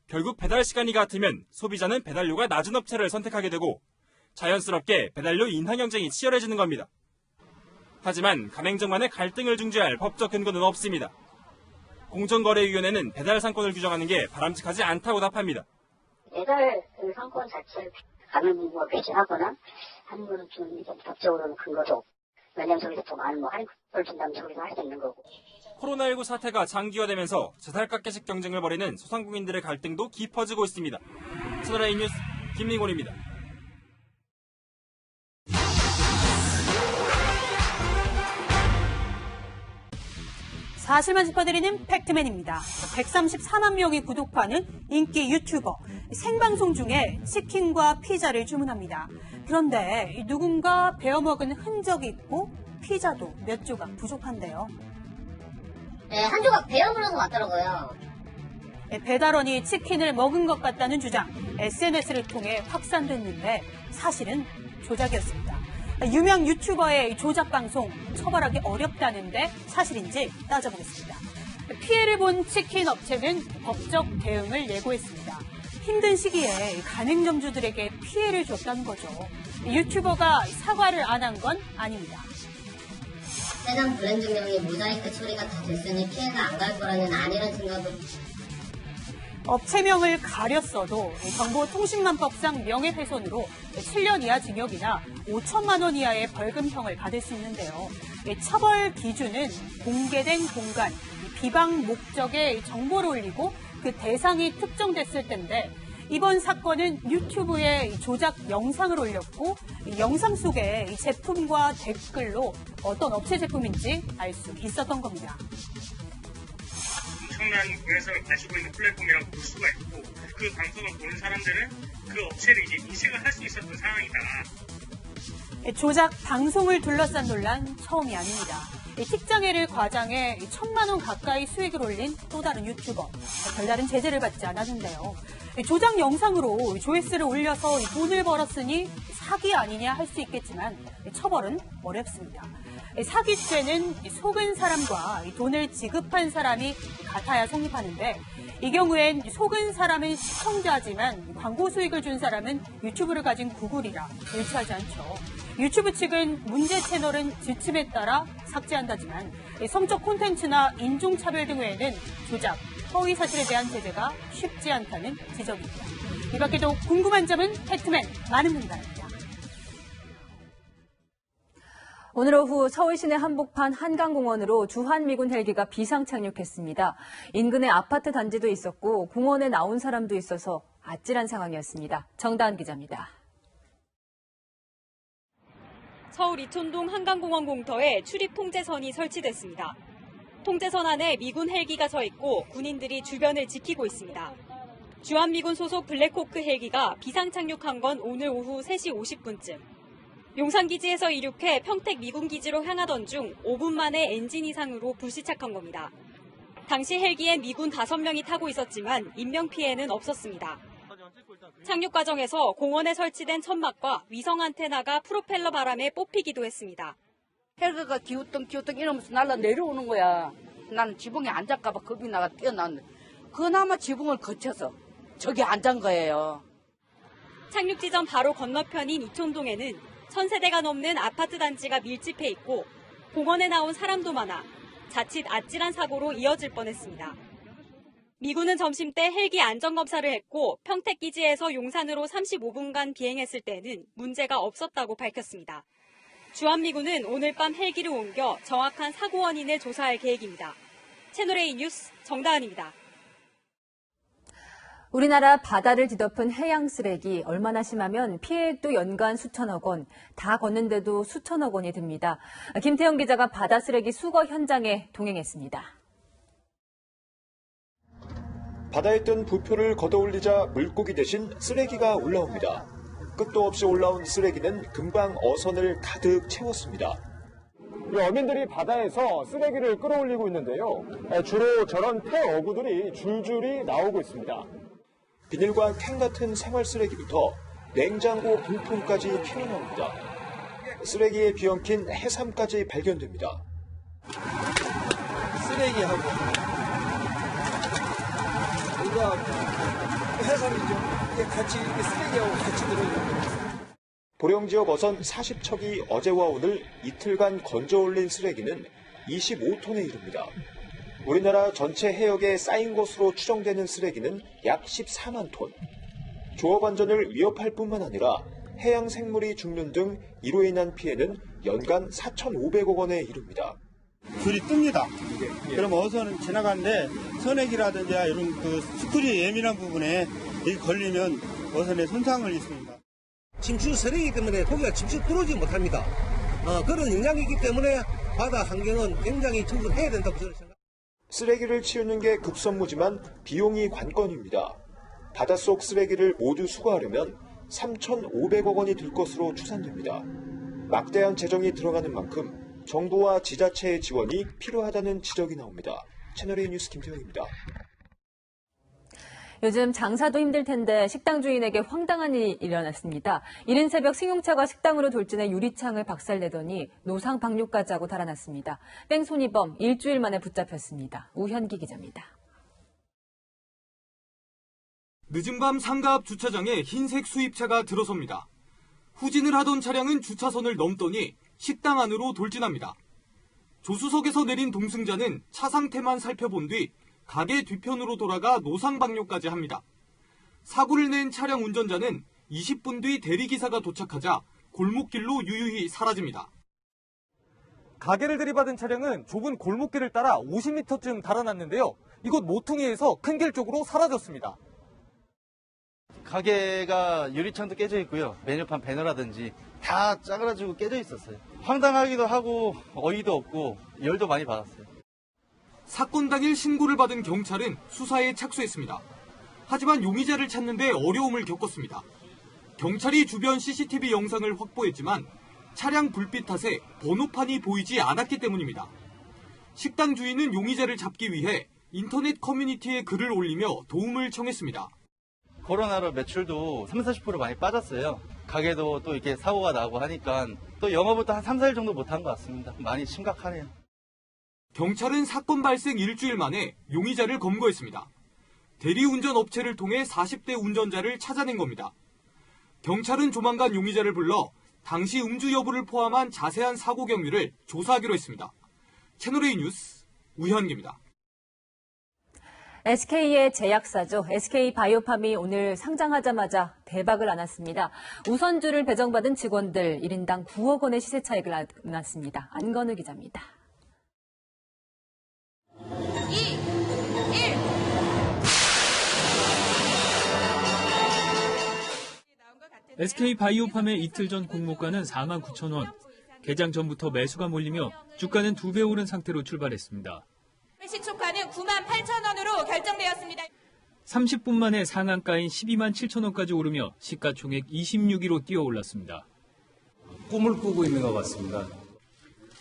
결국 배달 시간이 같으면 소비자는 배달료가 낮은 업체를 선택하게 되고 자연스럽게 배달료 인하 경쟁이 치열해지는 겁니다. 하지만 가맹점 간의 갈등을 중재할 법적 근거는 없습니다. 공정거래위원회는 배달 상권을 규정하는 게 바람직하지 않다고 답합니다. 배달 그 상권 자체를 가맹점과 배제하거나 하는 거는 좀 법적으로는 근거도 없고 왜냐면 저기서 더 많은 할인을 준다면 저기서 할 수 있는 거고. 코로나19 사태가 장기화되면서 제살깎기식 경쟁을 벌이는 소상공인들의 갈등도 깊어지고 있습니다. 채널A 뉴스 김민곤입니다. 사실만 짚어드리는 팩트맨입니다. 134만 명이 구독하는 인기 유튜버. 생방송 중에 치킨과 피자를 주문합니다. 그런데 누군가 베어먹은 흔적이 있고 피자도 몇 조각 부족한데요. 네, 한 조각 베어물어서 왔더라고요. 배달원이 치킨을 먹은 것 같다는 주장, SNS를 통해 확산됐는데 사실은 조작이었습니다. 유명 유튜버의 조작 방송 처벌하기 어렵다는데 사실인지 따져보겠습니다. 피해를 본 치킨 업체는 법적 대응을 예고했습니다. 힘든 시기에 가맹점주들에게 피해를 줬다는 거죠. 유튜버가 사과를 안 한 건 아닙니다. 해당 브랜드명이 모자이크 처리가 다 됐으니 피해가 안 갈 거라는 아니란 생각을. 업체명을 가렸어도 정보통신망법상 명예훼손으로 7년 이하 징역이나 5천만 원 이하의 벌금형을 받을 수 있는데요. 처벌 기준은 공개된 공간, 비방 목적의 정보를 올리고 그 대상이 특정됐을 텐데 이번 사건은 유튜브에 조작 영상을 올렸고 영상 속에 제품과 댓글로 어떤 업체 제품인지 알 수 있었던 겁니다. 엄청난 명예성을 가지고 있는 플랫폼이라고 볼 수가 있고 그 방송을 보는 사람들은 그 업체를 이제 인식을 할 수 있었던 상황이다. 조작 방송을 둘러싼 논란 처음이 아닙니다. tik장애를 과장해 1,000만 원 가까이 수익을 올린 또 다른 유튜버. 별다른 제재를 받지 않았는데요. 조작 영상으로 조회수를 올려서 돈을 벌었으니 사기 아니냐 할 수 있겠지만 처벌은 어렵습니다. 사기죄는 속은 사람과 돈을 지급한 사람이 같아야 성립하는데 이 경우엔 속은 사람은 시청자지만 광고 수익을 준 사람은 유튜브를 가진 구글이라 일치하지 않죠. 유튜브 측은 문제 채널은 지침에 따라 삭제한다지만 성적 콘텐츠나 인종차별 등 외에는 조작, 허위 사실에 대한 제재가 쉽지 않다는 지적입니다. 이 밖에도 궁금한 점은 팩트맨 많은 분들입니다. 오늘 오후 서울 시내 한복판 한강공원으로 주한미군 헬기가 비상 착륙했습니다. 인근에 아파트 단지도 있었고 공원에 나온 사람도 있어서 아찔한 상황이었습니다. 정다은 기자입니다. 서울 이촌동 한강공원 공터에 출입 통제선이 설치됐습니다. 통제선 안에 미군 헬기가 서 있고 군인들이 주변을 지키고 있습니다. 주한미군 소속 블랙호크 헬기가 비상 착륙한 건 오늘 오후 3시 50분쯤. 용산기지에서 이륙해 평택 미군기지로 향하던 중 5분 만에 엔진 이상으로 불시착한 겁니다. 당시 헬기엔 미군 5명이 타고 있었지만 인명피해는 없었습니다. 착륙 과정에서 공원에 설치된 천막과 위성 안테나가 프로펠러 바람에 뽑히기도 했습니다. 헬기가 기우뚱 이러면서 날라 내려오는 거야. 나는 지붕에 앉을까봐 겁이 나가 뛰어나왔는데 그나마 지붕을 거쳐서 저기 앉은 거예요. 착륙 지점 바로 건너편인 이촌동에는 1,000세대가 넘는 아파트 단지가 밀집해 있고 공원에 나온 사람도 많아 자칫 아찔한 사고로 이어질 뻔했습니다. 미군은 점심때 헬기 안전검사를 했고 평택기지에서 용산으로 35분간 비행했을 때는 문제가 없었다고 밝혔습니다. 주한미군은 오늘 밤 헬기를 옮겨 정확한 사고 원인을 조사할 계획입니다. 채널A 뉴스 정다은입니다. 우리나라 바다를 뒤덮은 해양 쓰레기 얼마나 심하면 피해액도 연간 수천억 원, 다 걷는데도 수천억 원이 듭니다. 김태형 기자가 바다 쓰레기 수거 현장에 동행했습니다. 바다에 뜬 부표를 걷어올리자 물고기 대신 쓰레기가 올라옵니다. 끝도 없이 올라온 쓰레기는 금방 어선을 가득 채웠습니다. 어민들이 바다에서 쓰레기를 끌어올리고 있는데요. 주로 저런 폐어구들이 줄줄이 나오고 있습니다. 비닐과 캔 같은 생활 쓰레기부터 냉장고 부품까지 피어나옵니다. 쓰레기에 비엉킨 해삼까지 발견됩니다. 쓰레기하고 이거 해삼이죠. 이게 같이 이렇게 쓰레기하고 같이 들어있는 보령 지역 어선 40척이 어제와 오늘 이틀간 건져 올린 쓰레기는 25톤에 이릅니다. 우리나라 전체 해역에 쌓인 것으로 추정되는 쓰레기는 약 14만 톤. 조업 안전을 위협할 뿐만 아니라 해양 생물이 죽는 등 이로 인한 피해는 연간 4,500억 원에 이릅니다. 줄이 뜹니다. 그럼 어선은 지나가는데 선액이라든지 이런 그 스크류 예민한 부분에 이게 걸리면 어선에 손상을 입습니다. 침수 쓰레기 때문에 고기가 침수 들어오지 못합니다. 그런 영향이기 때문에 바다 환경은 굉장히 청소해야 된다고 저는 생각합니다. 쓰레기를 치우는 게 급선무지만 비용이 관건입니다. 바닷속 쓰레기를 모두 수거하려면 3,500억 원이 들 것으로 추산됩니다. 막대한 재정이 들어가는 만큼 정부와 지자체의 지원이 필요하다는 지적이 나옵니다. 채널A 뉴스 김태형입니다. 요즘 장사도 힘들 텐데 식당 주인에게 황당한 일이 일어났습니다. 이른 새벽 승용차가 식당으로 돌진해 유리창을 박살내더니 노상 방뇨까지 하고 달아났습니다. 뺑소니범 일주일 만에 붙잡혔습니다. 우현기 기자입니다. 늦은 밤 상가 앞 주차장에 흰색 수입차가 들어섭니다. 후진을 하던 차량은 주차선을 넘더니 식당 안으로 돌진합니다. 조수석에서 내린 동승자는 차 상태만 살펴본 뒤 가게 뒤편으로 돌아가 노상방뇨까지 합니다. 사고를 낸 차량 운전자는 20분 뒤 대리기사가 도착하자 골목길로 유유히 사라집니다. 가게를 들이받은 차량은 좁은 골목길을 따라 50m쯤 달아났는데요. 이곳 모퉁이에서 큰 길 쪽으로 사라졌습니다. 가게가 유리창도 깨져 있고요. 메뉴판 배너라든지 다 짜그라지고 깨져 있었어요. 황당하기도 하고 어이도 없고 열도 많이 받았어요. 사건 당일 신고를 받은 경찰은 수사에 착수했습니다. 하지만 용의자를 찾는데 어려움을 겪었습니다. 경찰이 주변 CCTV 영상을 확보했지만 차량 불빛 탓에 번호판이 보이지 않았기 때문입니다. 식당 주인은 용의자를 잡기 위해 인터넷 커뮤니티에 글을 올리며 도움을 청했습니다. 코로나로 매출도 30-40% 많이 빠졌어요. 가게도 또 이렇게 사고가 나고 하니까 또 영업부터 한 3-4일 정도 못한 것 같습니다. 많이 심각하네요. 경찰은 사건 발생 일주일 만에 용의자를 검거했습니다. 대리운전 업체를 통해 40대 운전자를 찾아낸 겁니다. 경찰은 조만간 용의자를 불러 당시 음주 여부를 포함한 자세한 사고 경위를 조사하기로 했습니다. 채널A 뉴스 우현기입니다. SK의 제약사죠. SK바이오팜이 오늘 상장하자마자 대박을 안았습니다. 우선주를 배정받은 직원들 1인당 9억 원의 시세 차익을 안았습니다. 안건우 기자입니다. SK바이오팜의 이틀 전 공모가는 49,000원. 개장 전부터 매수가 몰리며 주가는 2배 오른 상태로 출발했습니다. 시초가는 98,000원으로 결정되었습니다. 30분 만에 상한가인 127,000원까지 오르며 시가총액 26위로 뛰어올랐습니다. 꿈을 꾸고 있는 것 같습니다.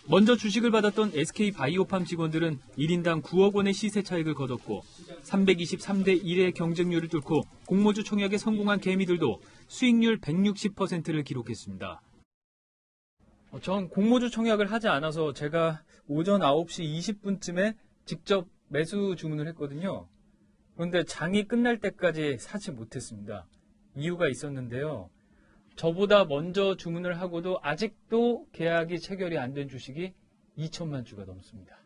먼저 주식을 받았던 SK바이오팜 직원들은 1인당 9억 원의 시세 차익을 거뒀고 323대 1의 경쟁률을 뚫고 공모주 청약에 성공한 개미들도 수익률 160%를 기록했습니다. 전 공모주 청약을 하지 않아서 제가 오전 9시 20분쯤에 직접 매수 주문을 했거든요. 그런데 장이 끝날 때까지 사지 못했습니다. 이유가 있었는데요. 저보다 먼저 주문을 하고도 아직도 계약이 체결이 안 된 주식이 2천만 주가 넘습니다.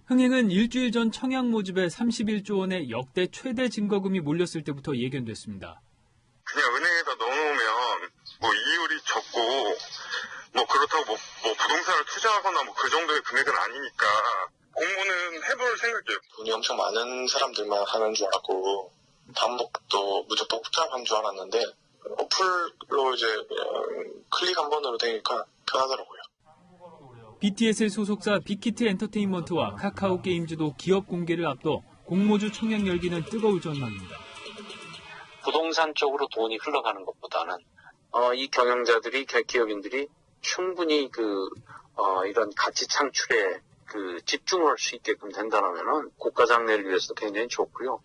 흥행은 일주일 전 청약 모집에 31조 원의 역대 최대 증거금이 몰렸을 때부터 예견됐습니다. 그냥 은행에다 넣어놓으면 이율이 적고 그렇다고 부동산을 투자하거나 그 정도의 금액은 아니니까 공모는 해볼 생각이에요. 돈이 엄청 많은 사람들만 하는 줄 알았고 반복도 무조건 투자하는 줄 알았는데 어플로 이제 클릭 한 번으로 되니까 편하더라고요. BTS의 소속사 빅히트 엔터테인먼트와 카카오 게임즈도 기업 공개를 앞둬 공모주 청약 열기는 뜨거울 전망입니다. 부동산 쪽으로 돈이 흘러가는 것보다는 이 경영자들이, 기업인들이 충분히 이런 가치 창출에 집중을 할 수 있게끔 된다면 국가 장래를 위해서도 굉장히 좋고요.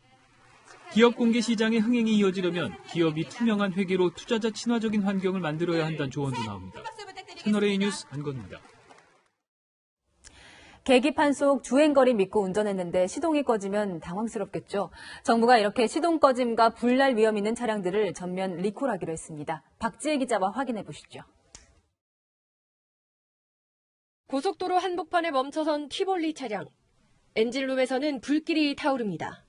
기업 공개 시장의 흥행이 이어지려면 기업이 투명한 회계로 투자자 친화적인 환경을 만들어야 한다는 조언도 나옵니다. 채널A 뉴스 안건우입니다. 계기판 속 주행거리 믿고 운전했는데 시동이 꺼지면 당황스럽겠죠. 정부가 이렇게 시동 꺼짐과 불날 위험 있는 차량들을 전면 리콜하기로 했습니다. 박지혜 기자와 확인해 보시죠. 고속도로 한복판에 멈춰선 티볼리 차량. 엔진룸에서는 불길이 타오릅니다.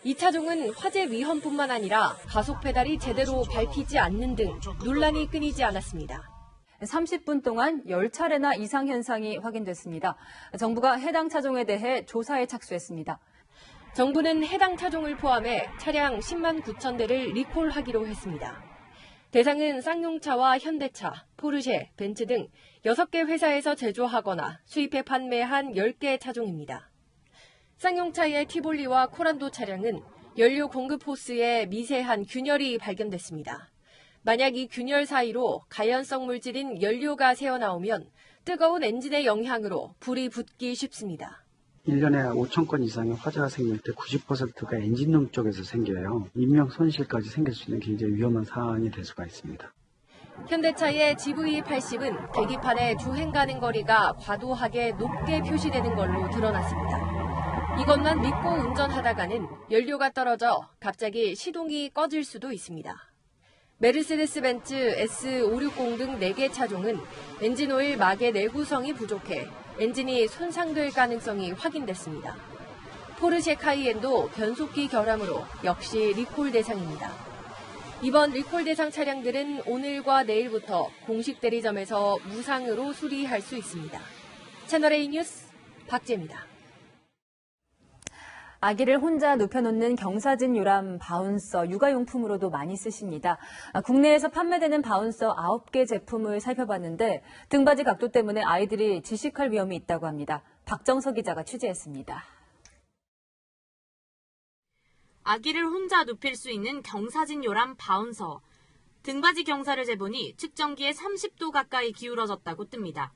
이 차종은 화재 위험뿐만 아니라 가속 페달이 제대로 밟히지 않는 등 논란이 끊이지 않았습니다. 30분 동안 10차례나 이상 현상이 확인됐습니다. 정부가 해당 차종에 대해 조사에 착수했습니다. 정부는 해당 차종을 포함해 차량 10만 9천 대를 리콜하기로 했습니다. 대상은 쌍용차와 현대차, 포르쉐, 벤츠 등 6개 회사에서 제조하거나 수입해 판매한 10개 차종입니다. 쌍용차의 티볼리와 코란도 차량은 연료 공급 호스에 미세한 균열이 발견됐습니다. 만약 이 균열 사이로 가연성 물질인 연료가 새어나오면 뜨거운 엔진의 영향으로 불이 붙기 쉽습니다. 1년에 5천 건 이상의 화재가 생길 때 90%가 엔진룸 쪽에서 생겨요. 인명 손실까지 생길 수 있는 굉장히 위험한 상황이 될 수가 있습니다. 현대차의 GV80은 계기판에 주행 가능 거리가 과도하게 높게 표시되는 걸로 드러났습니다. 이것만 믿고 운전하다가는 연료가 떨어져 갑자기 시동이 꺼질 수도 있습니다. 메르세데스 벤츠 S560 등 4개 차종은 엔진오일 막의 내구성이 부족해 엔진이 손상될 가능성이 확인됐습니다. 포르쉐 카이엔도 변속기 결함으로 역시 리콜 대상입니다. 이번 리콜 대상 차량들은 오늘과 내일부터 공식 대리점에서 무상으로 수리할 수 있습니다. 채널A 뉴스 박재입니다. 아기를 혼자 눕혀놓는 경사진 요람 바운서 육아용품으로도 많이 쓰십니다. 국내에서 판매되는 바운서 9개 제품을 살펴봤는데 등받이 각도 때문에 아이들이 질식할 위험이 있다고 합니다. 박정석 기자가 취재했습니다. 아기를 혼자 눕힐 수 있는 경사진 요람 바운서. 등받이 경사를 재보니 측정기에 30도 가까이 기울어졌다고 뜹니다.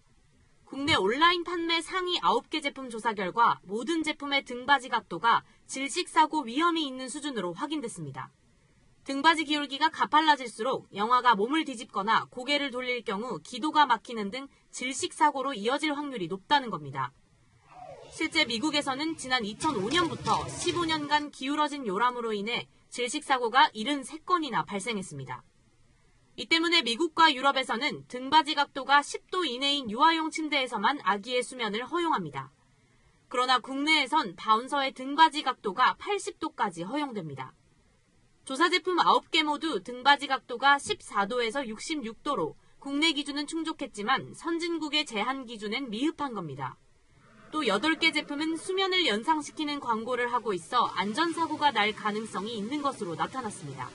국내 온라인 판매 상위 9개 제품 조사 결과 모든 제품의 등받이 각도가 질식사고 위험이 있는 수준으로 확인됐습니다. 등받이 기울기가 가팔라질수록 영아가 몸을 뒤집거나 고개를 돌릴 경우 기도가 막히는 등 질식사고로 이어질 확률이 높다는 겁니다. 실제 미국에서는 지난 2005년부터 15년간 기울어진 요람으로 인해 질식사고가 73건이나 발생했습니다. 이 때문에 미국과 유럽에서는 등받이 각도가 10도 이내인 유아용 침대에서만 아기의 수면을 허용합니다. 그러나 국내에선 바운서의 등받이 각도가 80도까지 허용됩니다. 조사 제품 9개 모두 등받이 각도가 14도에서 66도로 국내 기준은 충족했지만 선진국의 제한 기준엔 미흡한 겁니다. 또 8개 제품은 수면을 연상시키는 광고를 하고 있어 안전사고가 날 가능성이 있는 것으로 나타났습니다.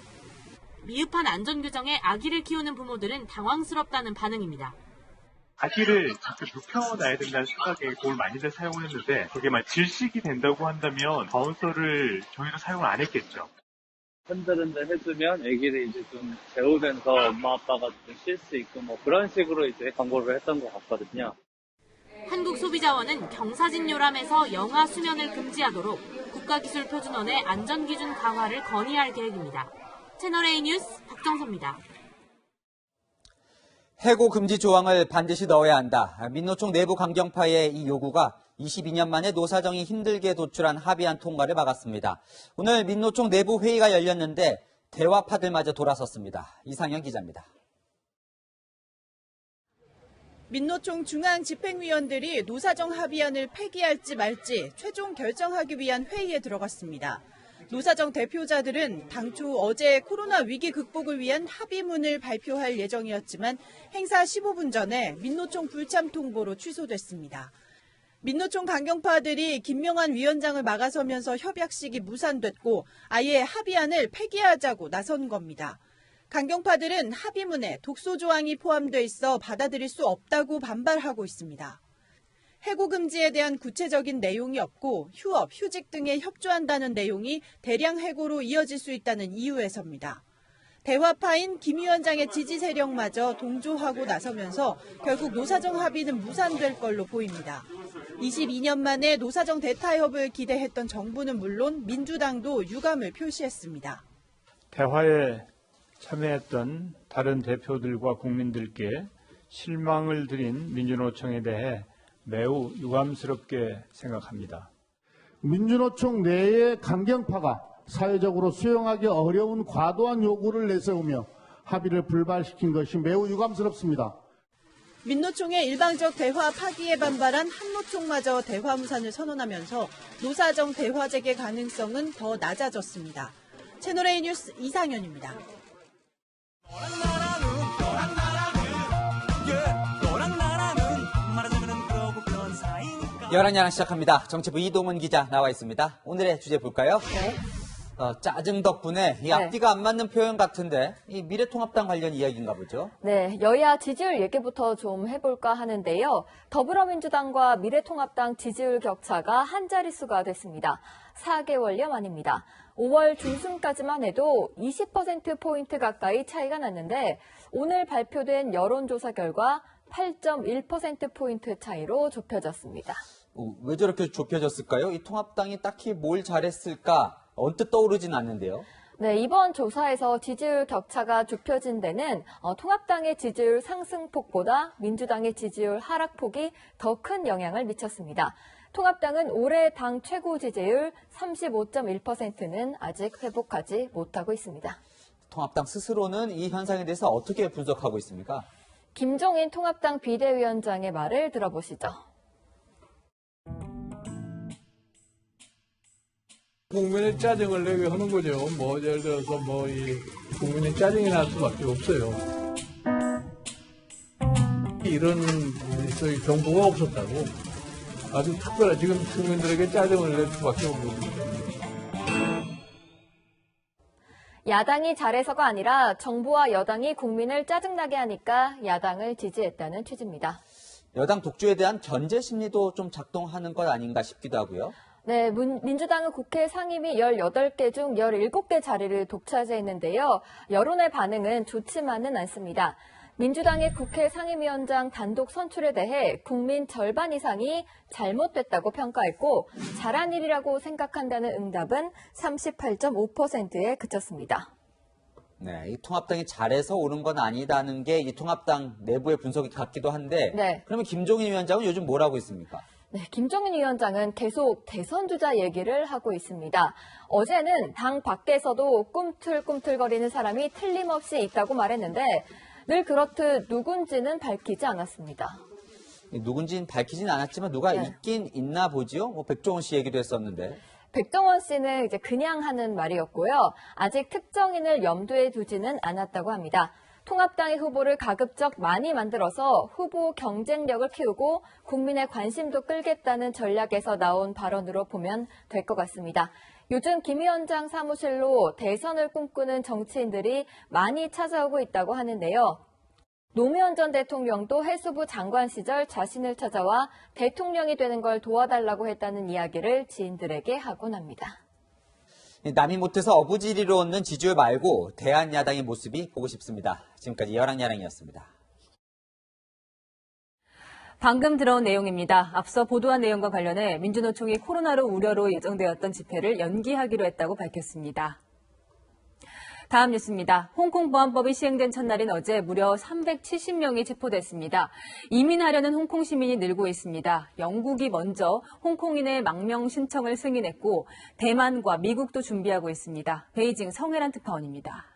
미흡한 안전규정에 아기를 키우는 부모들은 당황스럽다는 반응입니다. 아기를 자꾸 눕혀놔야 된다는 생각에 그걸 많이들 사용을 했는데 그게 막 질식이 된다고 한다면 바운서를 저희도 사용을 안 했겠죠. 흔들흔들 해주면 아기를 이제 좀 재우면서 엄마 아빠가 좀 쉴 수 있고 뭐 그런 식으로 이제 광고를 했던 것 같거든요. 한국소비자원은 경사진 요람에서 영아 수면을 금지하도록 국가기술표준원의 안전기준 강화를 건의할 계획입니다. 채널A 뉴스 박정서입니다. 해고 금지 조항을 반드시 넣어야 한다. 민노총 내부 강경파의 이 요구가 22년 만에 노사정이 힘들게 도출한 합의안 통과를 막았습니다. 오늘 민노총 내부 회의가 열렸는데 대화파들마저 돌아섰습니다. 이상현 기자입니다. 민노총 중앙집행위원들이 노사정 합의안을 폐기할지 말지 최종 결정하기 위한 회의에 들어갔습니다. 노사정 대표자들은 당초 어제 코로나 위기 극복을 위한 합의문을 발표할 예정이었지만 행사 15분 전에 민노총 불참 통보로 취소됐습니다. 민노총 강경파들이 김명환 위원장을 막아서면서 협약식이 무산됐고 아예 합의안을 폐기하자고 나선 겁니다. 강경파들은 합의문에 독소 조항이 포함돼 있어 받아들일 수 없다고 반발하고 있습니다. 해고 금지에 대한 구체적인 내용이 없고 휴업, 휴직 등에 협조한다는 내용이 대량 해고로 이어질 수 있다는 이유에서입니다. 대화파인 김 위원장의 지지 세력마저 동조하고 나서면서 결국 노사정 합의는 무산될 걸로 보입니다. 22년 만에 노사정 대타협을 기대했던 정부는 물론 민주당도 유감을 표시했습니다. 대화에 참여했던 다른 대표들과 국민들께 실망을 드린 민주노총에 대해 매우 유감스럽게 생각합니다. 민주노총 내의 강경파가 사회적으로 수용하기 어려운 과도한 요구를 내세우며 합의를 불발시킨 것이 매우 유감스럽습니다. 민노총의 일방적 대화 파기에 반발한 한노총마저 대화 무산을 선언하면서 노사정 대화 재개 가능성은 더 낮아졌습니다. 채널A 뉴스 이상현입니다. 11시 시작합니다. 정치부 이동훈 기자 나와 있습니다. 오늘의 주제 볼까요? 네. 짜증 덕분에 이 앞뒤가 안 맞는 표현 같은데 이 미래통합당 관련 이야기인가 보죠? 네, 여야 지지율 얘기부터 좀 해볼까 하는데요. 더불어민주당과 미래통합당 지지율 격차가 한 자릿수가 됐습니다. 4개월여 만입니다. 5월 중순까지만 해도 20%포인트 가까이 차이가 났는데 오늘 발표된 여론조사 결과 8.1%포인트 차이로 좁혀졌습니다. 왜 저렇게 좁혀졌을까요? 이 통합당이 딱히 뭘 잘했을까? 언뜻 떠오르진 않는데요. 네, 이번 조사에서 지지율 격차가 좁혀진 데는 통합당의 지지율 상승폭보다 민주당의 지지율 하락폭이 더 큰 영향을 미쳤습니다. 통합당은 올해 당 최고 지지율 35.1%는 아직 회복하지 못하고 있습니다. 통합당 스스로는 이 현상에 대해서 어떻게 분석하고 있습니까? 김종인 통합당 비대위원장의 말을 들어보시죠. 국민의 짜증을 내게 하는 거죠. 예를 들어서 이 국민의 짜증이 날 수밖에 없어요. 이런 정보가 없었다고 아주 특별한 지금 국민들에게 짜증을 낼 수밖에 없는 겁니다. 야당이 잘해서가 아니라 정부와 여당이 국민을 짜증나게 하니까 야당을 지지했다는 취지입니다. 여당 독주에 대한 견제 심리도 좀 작동하는 것 아닌가 싶기도 하고요. 네, 민주당은 국회 상임위 18개 중 17개 자리를 독차지했는데요. 여론의 반응은 좋지만은 않습니다. 민주당의 국회 상임위원장 단독 선출에 대해 국민 절반 이상이 잘못됐다고 평가했고 잘한 일이라고 생각한다는 응답은 38.5%에 그쳤습니다. 네, 이 통합당이 잘해서 오른 건 아니다는 게 이 통합당 내부의 분석이 같기도 한데 그러면 김종인 위원장은 요즘 뭘 하고 있습니까? 네, 김종인 위원장은 계속 대선 주자 얘기를 하고 있습니다. 어제는 당 밖에서도 꿈틀꿈틀거리는 사람이 틀림없이 있다고 말했는데 늘 그렇듯 누군지는 밝히지 않았습니다. 누군지는 밝히진 않았지만 누가 있긴 있나 보지요? 백종원 씨 얘기도 했었는데. 백종원 씨는 이제 그냥 하는 말이었고요. 아직 특정인을 염두에 두지는 않았다고 합니다. 통합당의 후보를 가급적 많이 만들어서 후보 경쟁력을 키우고 국민의 관심도 끌겠다는 전략에서 나온 발언으로 보면 될 것 같습니다. 요즘 김 위원장 사무실로 대선을 꿈꾸는 정치인들이 많이 찾아오고 있다고 하는데요. 노무현 전 대통령도 해수부 장관 시절 자신을 찾아와 대통령이 되는 걸 도와달라고 했다는 이야기를 지인들에게 하곤 합니다. 남이 못해서 어부지리로 얻는 지지율 말고 대한야당의 모습이 보고 싶습니다. 지금까지 여랑야랑이었습니다. 방금 들어온 내용입니다. 앞서 보도한 내용과 관련해 민주노총이 코로나로 우려로 예정되었던 집회를 연기하기로 했다고 밝혔습니다. 다음 뉴스입니다. 홍콩 보안법이 시행된 첫날인 어제 무려 370명이 체포됐습니다. 이민하려는 홍콩 시민이 늘고 있습니다. 영국이 먼저 홍콩인의 망명 신청을 승인했고 대만과 미국도 준비하고 있습니다. 베이징 성혜란 특파원입니다.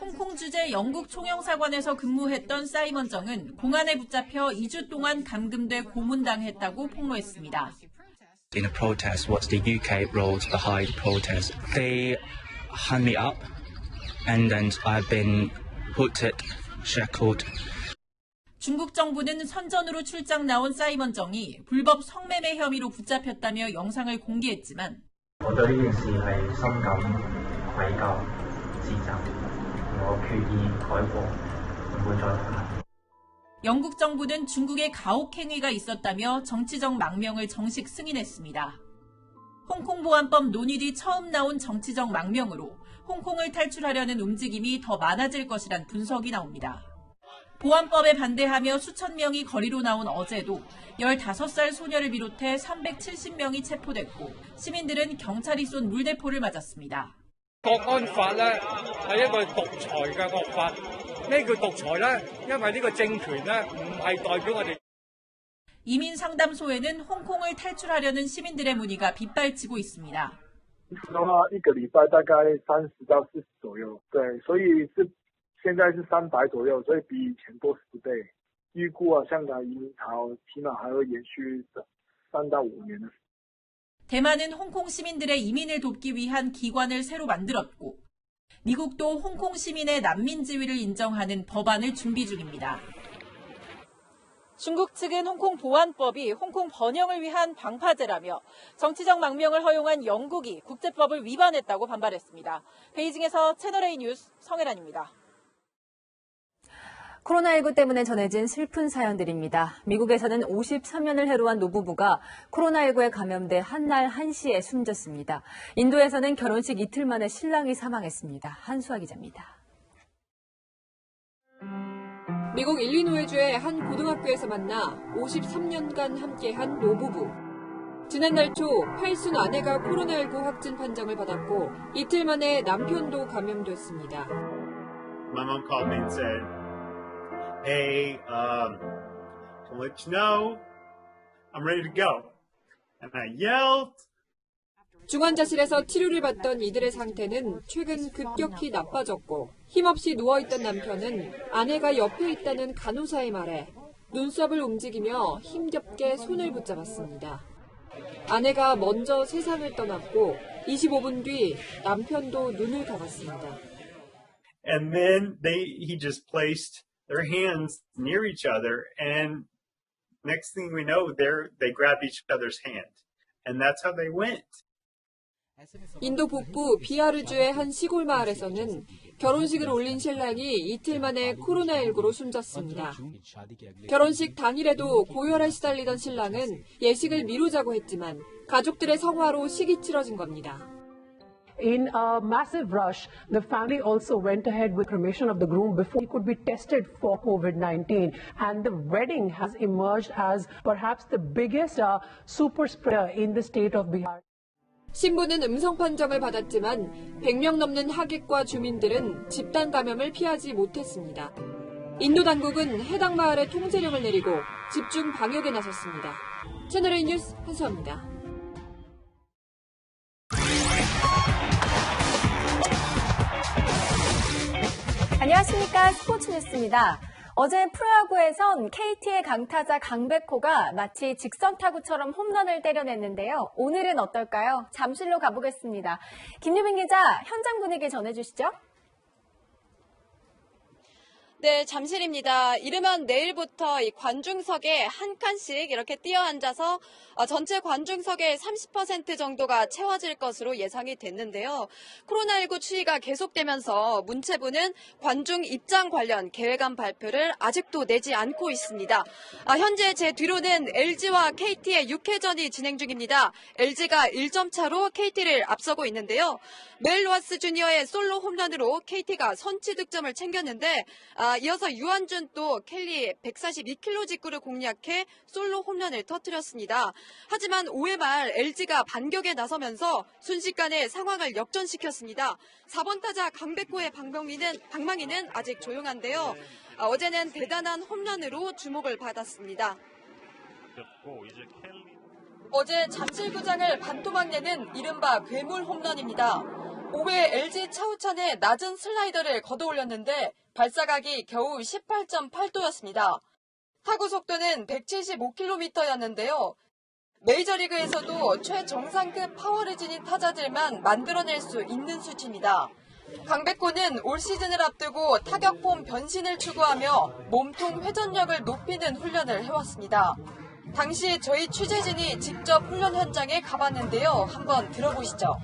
홍콩 주재 영국 총영사관에서 근무했던 사이먼 정은 공안에 붙잡혀 2주 동안 감금돼 고문당했다고 폭로했습니다. In a protest, what the UK roles behind the protest. They hung me up, and then I've been put shackled. 중국 정부는 선전으로 출장 나온 사이먼 정이 불법 성매매 혐의로 붙잡혔다며 영상을 공개했지만 영국 정부는 중국의 가혹 행위가 있었다며 정치적 망명을 정식 승인했습니다. 홍콩 보안법 논의 뒤 처음 나온 정치적 망명으로 홍콩을 탈출하려는 움직임이 더 많아질 것이란 분석이 나옵니다. 보안법에 반대하며 수천 명이 거리로 나온 어제도 15살 소녀를 비롯해 370명이 체포됐고 시민들은 경찰이 쏜 물대포를 맞았습니다. 國安法咧係一個獨裁嘅惡法。咩叫獨裁咧？因為呢個政權咧唔係代表我哋。 이민 상담소에는 홍콩을 탈출하려는 시민들의 문의가 빗발치고 있습니다. 一个礼拜大概30到40左右，对，所以现在是300左右，所以比以前多10倍。预估香港移民潮起码还会延续3到5年的。 대만은 홍콩 시민들의 이민을 돕기 위한 기관을 새로 만들었고 미국도 홍콩 시민의 난민 지위를 인정하는 법안을 준비 중입니다. 중국 측은 홍콩 보안법이 홍콩 번영을 위한 방파제라며 정치적 망명을 허용한 영국이 국제법을 위반했다고 반발했습니다. 베이징에서 채널A 뉴스 성혜란입니다. 코로나19 때문에 전해진 슬픈 사연들입니다. 미국에서는 53년을 해로한 노부부가 코로나19에 감염돼 한날 한시에 숨졌습니다. 인도에서는 결혼식 이틀 만에 신랑이 사망했습니다. 한수아 기자입니다. 미국 일리노이주의 한 고등학교에서 만나 53년간 함께한 노부부. 지난달 초 팔순 아내가 코로나19 확진 판정을 받았고 이틀 만에 남편도 감염됐습니다. My mom called me and said, "Hey, to let you know, I'm ready to go." And I yelled. 중환자실에서 치료를 받던 이들의 상태는 최근 급격히 나빠졌고 힘없이 누워있던 남편은 아내가 옆에 있다는 간호사의 말에 눈썹을 움직이며 힘겹게 손을 붙잡았습니다. 아내가 먼저 세상을 떠났고 25분 뒤 남편도 눈을 감았습니다. And then he just placed their hands near each other, and next thing we know, they grabbed each other's hand, and that's how they went. 인도 북부 비하르주의 한 시골 마을에서는 결혼식을 올린 신랑이 이틀 만에 코로나19로 숨졌습니다. 결혼식 당일에도 고열에 시달리던 신랑은 예식을 미루자고 했지만 가족들의 성화로 식이 치러진 겁니다. In a massive rush, the family also went ahead with cremation of the groom before he could be tested for COVID-19. And the wedding has emerged as perhaps the biggest super spreader in the state of Bihar. 신부는 음성 판정을 받았지만 100명 넘는 하객과 주민들은 집단 감염을 피하지 못했습니다. 인도 당국은 해당 마을에 통제령을 내리고 집중 방역에 나섰습니다. 채널A 뉴스 한수아입니다. 안녕하십니까. 스포츠 뉴스입니다. 어제 프로야구에선 KT의 강타자 강백호가 마치 직선 타구처럼 홈런을 때려냈는데요. 오늘은 어떨까요? 잠실로 가보겠습니다. 김유빈 기자, 현장 분위기 전해주시죠. 네, 잠실입니다. 이르면 내일부터 이 관중석에 한 칸씩 이렇게 뛰어앉아서 전체 관중석의 30% 정도가 채워질 것으로 예상이 됐는데요. 코로나19 추이가 계속되면서 문체부는 관중 입장 관련 계획안 발표를 아직도 내지 않고 있습니다. 현재 제 뒤로는 LG와 KT의 6회전이 진행 중입니다. LG가 1점 차로 KT를 앞서고 있는데요. 멜 로하스 주니어의 솔로 홈런으로 KT가 선취 득점을 챙겼는데 이어서 유한준 또 켈리 142km 직구를 공략해 솔로 홈런을 터뜨렸습니다. 하지만 5회 말 LG가 반격에 나서면서 순식간에 상황을 역전시켰습니다. 4번 타자 강백호의 방망이는 아직 조용한데요. 어제는 대단한 홈런으로 주목을 받았습니다. 어제 잠실구장을 반토막 내는 이른바 괴물 홈런입니다. 5회 LG 차우찬의 낮은 슬라이더를 걷어올렸는데 발사각이 겨우 18.8도였습니다. 타구 속도는 175km였는데요. 메이저리그에서도 최정상급 파워를 지닌 타자들만 만들어낼 수 있는 수치입니다. 강백호는 올 시즌을 앞두고 타격폼 변신을 추구하며 몸통 회전력을 높이는 훈련을 해왔습니다. 당시 저희 취재진이 직접 훈련 현장에 가봤는데요. 한번 들어보시죠.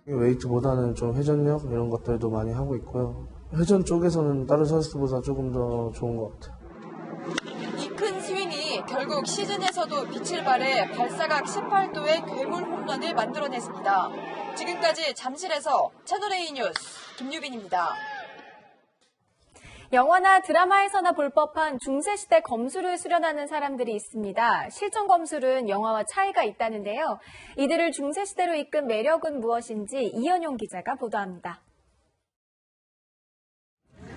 웨이트보다는 좀 회전력 이런 것들도 많이 하고 있고요. 회전 쪽에서는 다른 선수들보다 조금 더 좋은 것 같아요. 이 큰 스윙이 결국 시즌에서도 빛을 발해 발사각 18도의 괴물 홈런을 만들어냈습니다. 지금까지 잠실에서 채널A 뉴스 김유빈입니다. 영화나 드라마에서나 볼 법한 중세시대 검술을 수련하는 사람들이 있습니다. 실전 검술은 영화와 차이가 있다는데요. 이들을 중세시대로 이끈 매력은 무엇인지 이현용 기자가 보도합니다.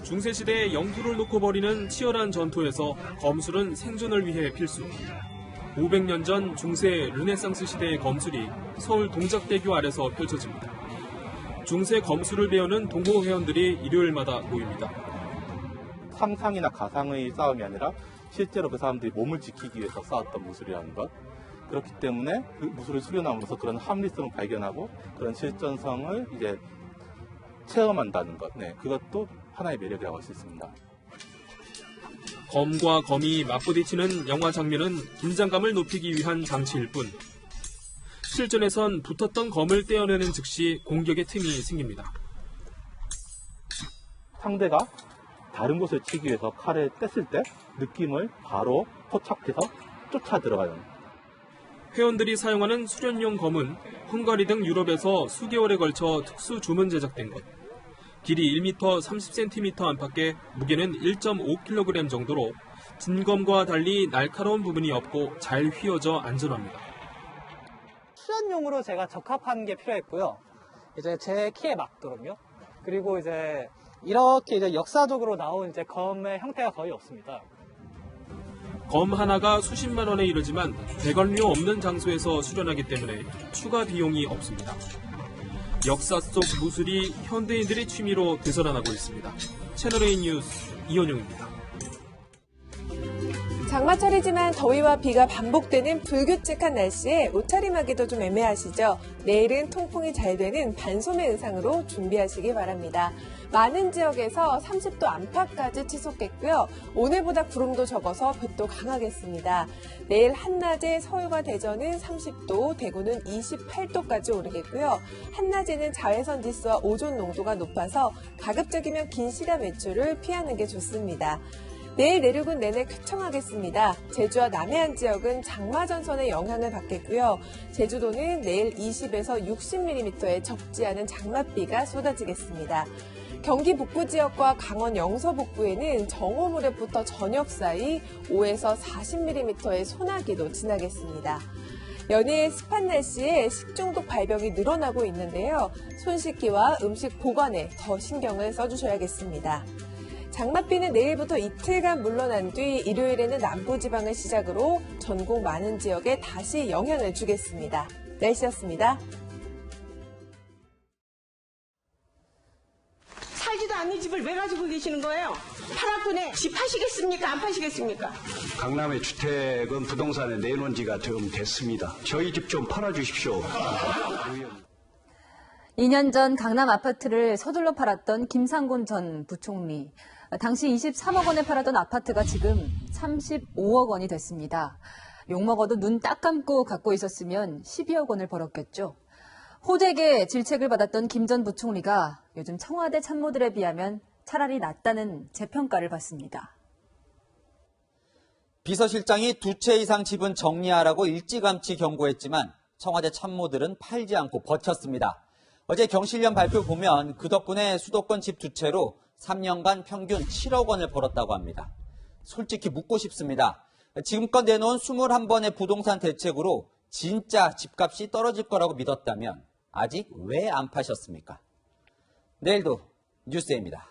중세시대의 영토를 놓고 벌이는 치열한 전투에서 검술은 생존을 위해 필수. 500년 전 중세 르네상스 시대의 검술이 서울 동작대교 아래서 펼쳐집니다. 중세 검술을 배우는 동호 회원들이 일요일마다 모입니다. 상상이나 가상의 싸움이 아니라 실제로 그 사람들이 몸을 지키기 위해서 싸웠던 무술이라는 것. 그렇기 때문에 그 무술을 수련함으로써 그런 합리성을 발견하고 그런 실전성을 이제 체험한다는 것. 네, 그것도 하나의 매력이라고 할 수 있습니다. 검과 검이 맞부딪히는 영화 장면은 긴장감을 높이기 위한 장치일 뿐 실전에선 붙었던 검을 떼어내는 즉시 공격의 틈이 생깁니다. 상대가 다른 곳을 치기 위해서 칼을 뗐을 때 느낌을 바로 포착해서 쫓아 들어가요. 회원들이 사용하는 수련용 검은 헝가리 등 유럽에서 수개월에 걸쳐 특수 주문 제작된 것. 길이 1m 30cm 안팎에 무게는 1.5kg 정도로 진검과 달리 날카로운 부분이 없고 잘 휘어져 안전합니다. 수련용으로 제가 적합한 게 필요했고요. 이제 제 키에 맞도록요. 그리고 이제 이렇게 이제 역사적으로 나온 이제 검의 형태가 거의 없습니다. 검 하나가 수십만 원에 이르지만 대관료 없는 장소에서 수련하기 때문에 추가 비용이 없습니다. 역사 속 무술이 현대인들의 취미로 되살아나고 있습니다. 채널A 뉴스 이현용입니다. 장마철이지만 더위와 비가 반복되는 불규칙한 날씨에 옷차림하기도 좀 애매하시죠? 내일은 통풍이 잘 되는 반소매 의상으로 준비하시기 바랍니다. 많은 지역에서 30도 안팎까지 치솟겠고요. 오늘보다 구름도 적어서 빛도 강하겠습니다. 내일 한낮에 서울과 대전은 30도, 대구는 28도까지 오르겠고요. 한낮에는 자외선 지수와 오존 농도가 높아서 가급적이면 긴 시간 외출을 피하는 게 좋습니다. 내일 내륙은 내내 쾌청하겠습니다. 제주와 남해안 지역은 장마전선의 영향을 받겠고요. 제주도는 내일 20에서 60mm의 적지 않은 장맛비가 쏟아지겠습니다. 경기 북부 지역과 강원 영서 북부에는 정오 무렵부터 저녁 사이 5에서 40mm의 소나기도 지나겠습니다. 연이은 습한 날씨에 식중독 발병이 늘어나고 있는데요. 손 씻기와 음식 보관에 더 신경을 써주셔야겠습니다. 장맛비는 내일부터 이틀간 물러난 뒤 일요일에는 남부지방을 시작으로 전국 많은 지역에 다시 영향을 주겠습니다. 날씨였습니다. 살지도 않는 집을 왜 가지고 계시는 거예요? 파라군에 집 파시겠습니까? 안 파시겠습니까? 강남의 주택은 부동산에 내놓은 지가 좀 됐습니다. 저희 집 좀 팔아주십시오. 2년 전 강남 아파트를 서둘러 팔았던 김상곤 전 부총리. 당시 23억 원에 팔았던 아파트가 지금 35억 원이 됐습니다. 욕먹어도 눈 딱 감고 갖고 있었으면 12억 원을 벌었겠죠. 호되게 질책을 받았던 김 전 부총리가 요즘 청와대 참모들에 비하면 차라리 낫다는 재평가를 받습니다. 비서실장이 2채 이상 집은 정리하라고 일찌감치 경고했지만 청와대 참모들은 팔지 않고 버텼습니다. 어제 경실련 발표 보면 그 덕분에 수도권 집 2채로 3년간 평균 7억 원을 벌었다고 합니다. 솔직히 묻고 싶습니다. 지금껏 내놓은 21번의 부동산 대책으로 진짜 집값이 떨어질 거라고 믿었다면 아직 왜 안 파셨습니까? 내일도 뉴스에입니다.